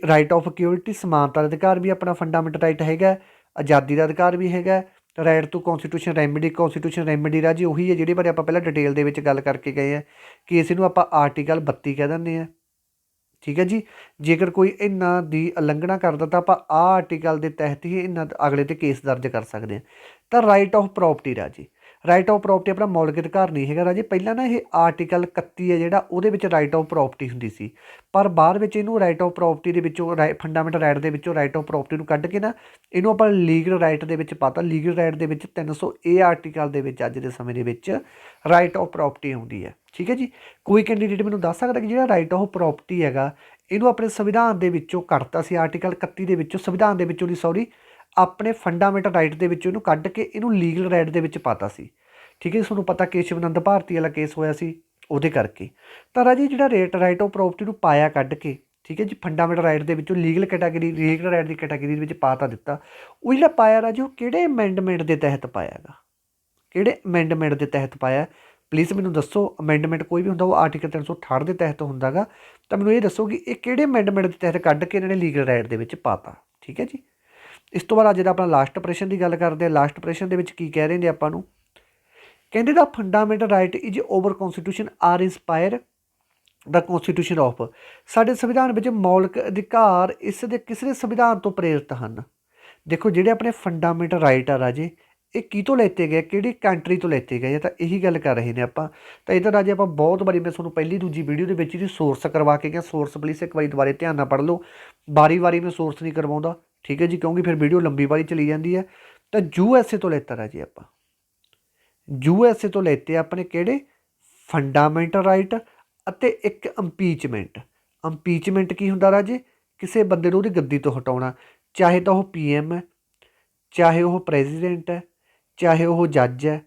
[SPEAKER 1] ਰਾਈਟ ਆਫ ਇਕੁਅਲਿਟੀ, ਸਮਾਨਤਾ ਦਾ ਅਧਿਕਾਰ ਵੀ ਆਪਣਾ ਫੰਡਾਮੈਂਟਲ ਰਾਈਟ ਹੈਗਾ, ਆਜ਼ਾਦੀ ਦਾ ਅਧਿਕਾਰ ਵੀ ਹੈਗਾ, ਰਾਈਟ ਟੂ ਕੌਨਸਟੀਟਿਊਸ਼ਨ ਰੈਮੇਡੀ। ਕੌਨਸਟੀਟਿਊਸ਼ਨ ਰੈਮੇਡੀ ਰਾਜੇ ਉਹੀ ਹੈ ਜਿਹੜੇ ਬਾਰੇ ਆਪਾਂ ਪਹਿਲਾਂ ਡਿਟੇਲ ਦੇ ਵਿੱਚ ਗੱਲ ਕਰਕੇ ਗਏ ਹਾਂ ਕਿ ਇਸ ਨੂੰ ਆਪਾਂ ਆਰਟੀਕਲ 32 ਕਹਿ ਦਿੰਦੇ ਹਾਂ, ਠੀਕ ਹੈ ਜੀ। ਜੇਕਰ ਕੋਈ ਇਹਨਾਂ ਦੀ ਉਲੰਘਣਾ ਕਰਦਾ ਤਾਂ ਆਪਾਂ ਆਹ ਆਰਟੀਕਲ ਦੇ ਤਹਿਤ ਹੀ ਇਹਨਾਂ ਅਗਲੇ 'ਤੇ ਕੇਸ ਦਰਜ ਕਰ ਸਕਦੇ ਹਾਂ। ਤਾਂ ਰਾਈਟ ਆਫ ਪ੍ਰੋਪਰਟੀ ਰਾਜੇ, ਰਾਈਟ ਆਫ ਪ੍ਰੋਪਰਟੀ ਆਪਣਾ ਮੌਲਿਕ ਅਧਿਕਾਰ ਨਹੀਂ ਹੈਗਾ ਰਾਜੇ। ਪਹਿਲਾਂ ਨਾ ਇਹ ਆਰਟੀਕਲ 31 ਹੈ ਜਿਹੜਾ, ਉਹਦੇ ਵਿੱਚ ਰਾਈਟ ਆਫ ਪ੍ਰੋਪਰਟੀ ਹੁੰਦੀ ਸੀ, ਪਰ ਬਾਅਦ ਵਿੱਚ ਇਹਨੂੰ ਰਾਈਟ ਆਫ ਪ੍ਰੋਪਰਟੀ ਦੇ ਵਿੱਚੋਂ ਫੰਡਾਮੈਂਟਲ ਰਾਈਟ ਦੇ ਵਿੱਚੋਂ ਰਾਈਟ ਆਫ ਪ੍ਰੋਪਰਟੀ ਨੂੰ ਕੱਢ ਕੇ ਨਾ ਇਹਨੂੰ ਆਪਾਂ ਲੀਗਲ ਰਾਈਟ ਦੇ ਵਿੱਚ ਪਾਤਾ। ਲੀਗਲ ਰਾਈਟ ਦੇ ਵਿੱਚ 300A ਆਰਟੀਕਲ ਦੇ ਵਿੱਚ ਅੱਜ ਦੇ ਸਮੇਂ ਦੇ ਵਿੱਚ ਰਾਈਟ ਆਫ ਪ੍ਰੋਪਰਟੀ ਆਉਂਦੀ ਹੈ, ਠੀਕ ਹੈ ਜੀ। ਕੋਈ ਕੈਂਡੀਡੇਟ ਮੈਨੂੰ ਦੱਸ ਸਕਦਾ ਕਿ ਜਿਹੜਾ ਰਾਈਟ ਆਫ ਪ੍ਰੋਪਰਟੀ ਹੈਗਾ ਇਹਨੂੰ ਆਪਣੇ ਸੰਵਿਧਾਨ ਦੇ ਵਿੱਚੋਂ ਕੱਢਤਾ ਸੀ, ਆਰਟੀਕਲ 31 ਦੇ ਵਿੱਚੋਂ, ਸੰਵਿਧਾਨ ਦੇ ਵਿੱਚੋਂ ਦੀ ਸੌਰੀ, ਆਪਣੇ ਫੰਡਾਮੈਂਟਲ ਰਾਈਟ ਦੇ ਵਿੱਚੋਂ ਇਹਨੂੰ ਕੱਢ ਕੇ ਇਹਨੂੰ ਲੀਗਲ ਰਾਈਟ ਦੇ ਵਿੱਚ ਪਾਤਾ ਸੀ, ਠੀਕ ਹੈ ਜੀ। ਤੁਹਾਨੂੰ ਪਤਾ ਕੇਸ਼ਵ ਨੰਦ ਭਾਰਤੀ ਵਾਲਾ ਕੇਸ ਹੋਇਆ ਸੀ ਉਹਦੇ ਕਰਕੇ। ਤਾਂ ਰਾਜੀ ਜਿਹੜਾ ਰਾਈਟ ਆਫ ਪ੍ਰੋਪਰਟੀ ਨੂੰ ਪਾਇਆ ਕੱਢ ਕੇ, ਠੀਕ ਹੈ ਜੀ, ਫੰਡਾਮੈਂਟਲ ਰਾਈਟ ਦੇ ਵਿੱਚੋਂ ਲੀਗਲ ਕੈਟਾਗਰੀ, ਲੀਗਲ ਰਾਈਟ ਦੀ ਕੈਟਾਗਰੀ ਦੇ ਵਿੱਚ ਪਾ ਤਾਂ ਦਿੱਤਾ। ਉਹ ਜਿਹੜਾ ਪਾਇਆ ਰਾਜੀ ਉਹ ਕਿਹੜੇ ਅਮੈਂਡਮੈਂਟ ਦੇ ਤਹਿਤ ਪਾਇਆ ਹੈਗਾ? ਕਿਹੜੇ ਅਮੈਂਡਮੈਂਟ ਦੇ ਤਹਿਤ ਪਾਇਆ? ਪਲੀਜ਼ ਮੈਨੂੰ ਦੱਸੋ। ਅਮੈਂਡਮੈਂਟ ਕੋਈ ਵੀ ਹੁੰਦਾ ਉਹ ਆਰਟੀਕਲ 368 ਦੇ ਤਹਿਤ ਹੁੰਦਾ ਗਾ। ਤਾਂ ਮੈਨੂੰ ਇਹ ਦੱਸੋ ਕਿ ਇਹ ਕਿਹੜੇ ਅਮੈਂਡਮੈਂਟ ਦੇ ਤਹਿਤ ਕੱਢ ਕੇ ਇਹਨਾਂ ਨੇ ਲੀਗਲ ਰਾਈਟ ਦੇ ਵਿੱਚ ਪਾਤਾ, ਠੀਕ ਹੈ ਜੀ। ਇਸ ਤੋਂ ਬਾਅਦ ਅੱਜ ਦਾ ਆਪਣਾ ਲਾਸਟ ਪ੍ਰਸ਼ਨ ਦੀ ਗੱਲ ਕਰਦੇ ਹਾਂ। ਲਾਸਟ ਪ੍ਰਸ਼ਨ ਦੇ ਵਿੱਚ ਕੀ ਕਹਿ ਰਹੇ ਨੇ ਆਪਾਂ ਨੂੰ? ਕਹਿੰਦੇ the fundamental right is over constitution are inspire the constitution of. ਸਾਡੇ ਸੰਵਿਧਾਨ ਵਿੱਚ ਮੌਲਿਕ ਅਧਿਕਾਰ ਇਸ ਦੇ ਕਿਸੇ ਸੰਵਿਧਾਨ ਤੋਂ ਪ੍ਰੇਰਿਤ ਹਨ। ਦੇਖੋ ਜਿਹੜੇ ਆਪਣੇ ਫੰਡਾਮੈਂਟਲ ਰਾਈਟ ਆ ਰਾਜੇ, ਇਹ ਕਿਤੋਂ ਲੈਤੇ ਗਏ, ਕਿਹੜੀ ਕੰਟਰੀ ਤੋਂ ਲੈਤੇ ਗਏ? ਤਾਂ ਇਹੀ ਗੱਲ ਕਰ ਰਹੇ ਨੇ ਆਪਾਂ। ਤਾਂ ਇਹਦਾ ਰਾਜੇ ਆਪਾਂ ਬਹੁਤ ਵਾਰੀ, ਮੈਂ ਤੁਹਾਨੂੰ ਪਹਿਲੀ ਦੂਜੀ ਵੀਡੀਓ ਦੇ ਵਿੱਚ ਇਹਦੀ ਸੋਰਸ ਕਰਵਾ ਕੇ ਗਿਆ। ਸੋਰਸ ਪਲੀਜ਼ ਇੱਕ ਵਾਰੀ ਦੁਬਾਰੇ ਧਿਆਨ ਨਾਲ ਪੜ੍ਹ ਲਓ। ਵਾਰੀ ਮੈਂ ਸੋਰਸ ਨਹੀਂ ਕਰਵਾਉਂਦਾ, ਠੀਕ ਹੈ ਜੀ, ਕਿਉਂਕਿ ਫਿਰ ਵੀਡੀਓ ਲੰਬੀ ਵਾਰੀ ਚਲੀ ਜਾਂਦੀ ਹੈ। ਤਾਂ USA ਤੋਂ ਲੈਤਾ ਰਾਜੇ ਆਪਾਂ, USA ਤੋਂ ਲੈਤੇ ਆਪਣੇ ਕਿਹੜੇ? ਫੰਡਾਮੈਂਟਲ ਰਾਈਟ ਅਤੇ ਇੱਕ ਇੰਪੀਚਮੈਂਟ। ਇੰਪੀਚਮੈਂਟ ਕੀ ਹੁੰਦਾ ਰਾਜੇ? ਕਿਸੇ ਬੰਦੇ ਨੂੰ ਉਹਦੀ ਗੱਦੀ ਤੋਂ ਹਟਾਉਣਾ, ਚਾਹੇ ਤਾਂ ਉਹ PM ਹੈ, ਚਾਹੇ ਉਹ ਪ੍ਰੈਜ਼ੀਡੈਂਟ ਹੈ, ਚਾਹੇ ਉਹ ਜੱਜ ਹੈ,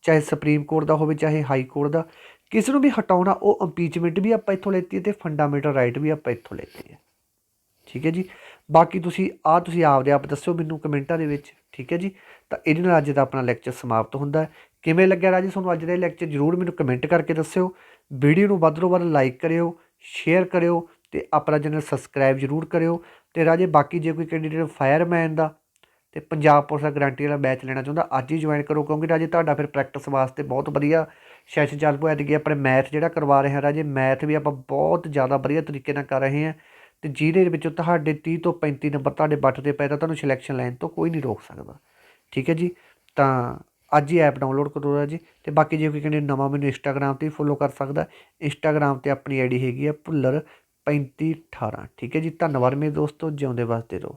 [SPEAKER 1] ਚਾਹੇ ਸੁਪਰੀਮ ਕੋਰਟ ਦਾ ਹੋਵੇ, ਚਾਹੇ ਹਾਈ ਕੋਰਟ ਦਾ, ਕਿਸੇ ਨੂੰ ਵੀ ਹਟਾਉਣਾ, ਉਹ ਇੰਪੀਚਮੈਂਟ ਵੀ ਆਪਾਂ ਇੱਥੋਂ ਲੈਤੀ ਹੈ ਅਤੇ ਫੰਡਾਮੈਂਟਲ ਰਾਈਟ ਵੀ ਆਪਾਂ ਇੱਥੋਂ ਲੈਤੀ ਹੈ, ਠੀਕ ਹੈ ਜੀ। ਬਾਕੀ ਤੁਸੀਂ ਆਪਦੇ ਆਪ ਦੱਸਿਓ ਮੈਨੂੰ ਕਮੈਂਟਾਂ ਦੇ ਵਿੱਚ, ਠੀਕ ਹੈ ਜੀ। ਤਾਂ ਇਹਦੇ ਨਾਲ ਅੱਜ ਦਾ ਆਪਣਾ ਲੈਕਚਰ ਸਮਾਪਤ ਹੁੰਦਾ। ਕਿਵੇਂ ਲੱਗਿਆ ਰਾਜੀ ਤੁਹਾਨੂੰ ਅੱਜ ਦਾ ਲੈਕਚਰ? ਜ਼ਰੂਰ ਮੈਨੂੰ ਕਮੈਂਟ ਕਰਕੇ ਦੱਸਿਓ। ਵੀਡੀਓ ਨੂੰ ਵੱਧ ਤੋਂ ਵੱਧ ਲਾਈਕ ਕਰਿਓ, ਸ਼ੇਅਰ ਕਰਿਓ ਅਤੇ ਆਪਣਾ ਚੈਨਲ ਸਬਸਕ੍ਰਾਈਬ ਜ਼ਰੂਰ ਕਰਿਓ। ਅਤੇ ਰਾਜੇ ਬਾਕੀ ਜੇ ਕੋਈ ਕੈਂਡੀਡੇਟ ਫਾਇਰਮੈਨ ਦਾ ਅਤੇ ਪੰਜਾਬ ਪੁਲਿਸ ਦਾ ਗਰੰਟੀ ਵਾਲਾ ਬੈਚ ਲੈਣਾ ਚਾਹੁੰਦਾ, ਅੱਜ ਹੀ ਜੁਆਇਨ ਕਰੋ, ਕਿਉਂਕਿ ਰਾਜੇ ਤੁਹਾਡਾ ਫਿਰ ਪ੍ਰੈਕਟਿਸ ਵਾਸਤੇ ਬਹੁਤ ਵਧੀਆ ਸੈਸ਼ਨ ਚੱਲ ਪਿਆ। ਐਤਕੀ ਆਪਣੇ ਮੈਥ ਜਿਹੜਾ ਕਰਵਾ ਰਹੇ ਹਾਂ ਰਾਜੇ, ਮੈਥ ਵੀ ਆਪਾਂ ਬਹੁਤ ਜ਼ਿਆਦਾ ਵਧੀਆ ਤਰੀਕੇ ਨਾਲ ਕਰ ਰਹੇ ਹਾਂ, ਅਤੇ ਜਿਹਦੇ ਵਿੱਚੋਂ ਤੁਹਾਡੇ 30 ਤੋਂ 35 ਨੰਬਰ ਤੁਹਾਡੇ ਬੱਟ ਦੇ ਪਏ ਤਾਂ ਤੁਹਾਨੂੰ ਸਿਲੈਕਸ਼ਨ ਲੈਣ ਤੋਂ ਕੋਈ ਨਹੀਂ ਰੋਕ ਸਕਦਾ, ਠੀਕ ਹੈ ਜੀ। ਤਾਂ ਅੱਜ ਹੀ ਐਪ ਡਾਊਨਲੋਡ ਕਰੋ ਰਾਜੇ। ਅਤੇ ਬਾਕੀ ਜੇ ਕੋਈ ਕਹਿੰਦੇ ਨਵਾਂ, ਮੈਨੂੰ ਇੰਸਟਾਗ੍ਰਾਮ 'ਤੇ ਵੀ ਫੋਲੋ ਕਰ ਸਕਦਾ। ਇੰਸਟਾਗ੍ਰਾਮ 'ਤੇ ਆਪਣੀ ID ਹੈਗੀ ਆ ਭੁੱਲਰ 3518, ਠੀਕ ਹੈ ਜੀ। ਧੰਨਵਾਦ ਮੇਰੇ ਦੋਸਤੋ, ਜਿਉਂਦੇ ਵਸਦੇ ਰਹੋ।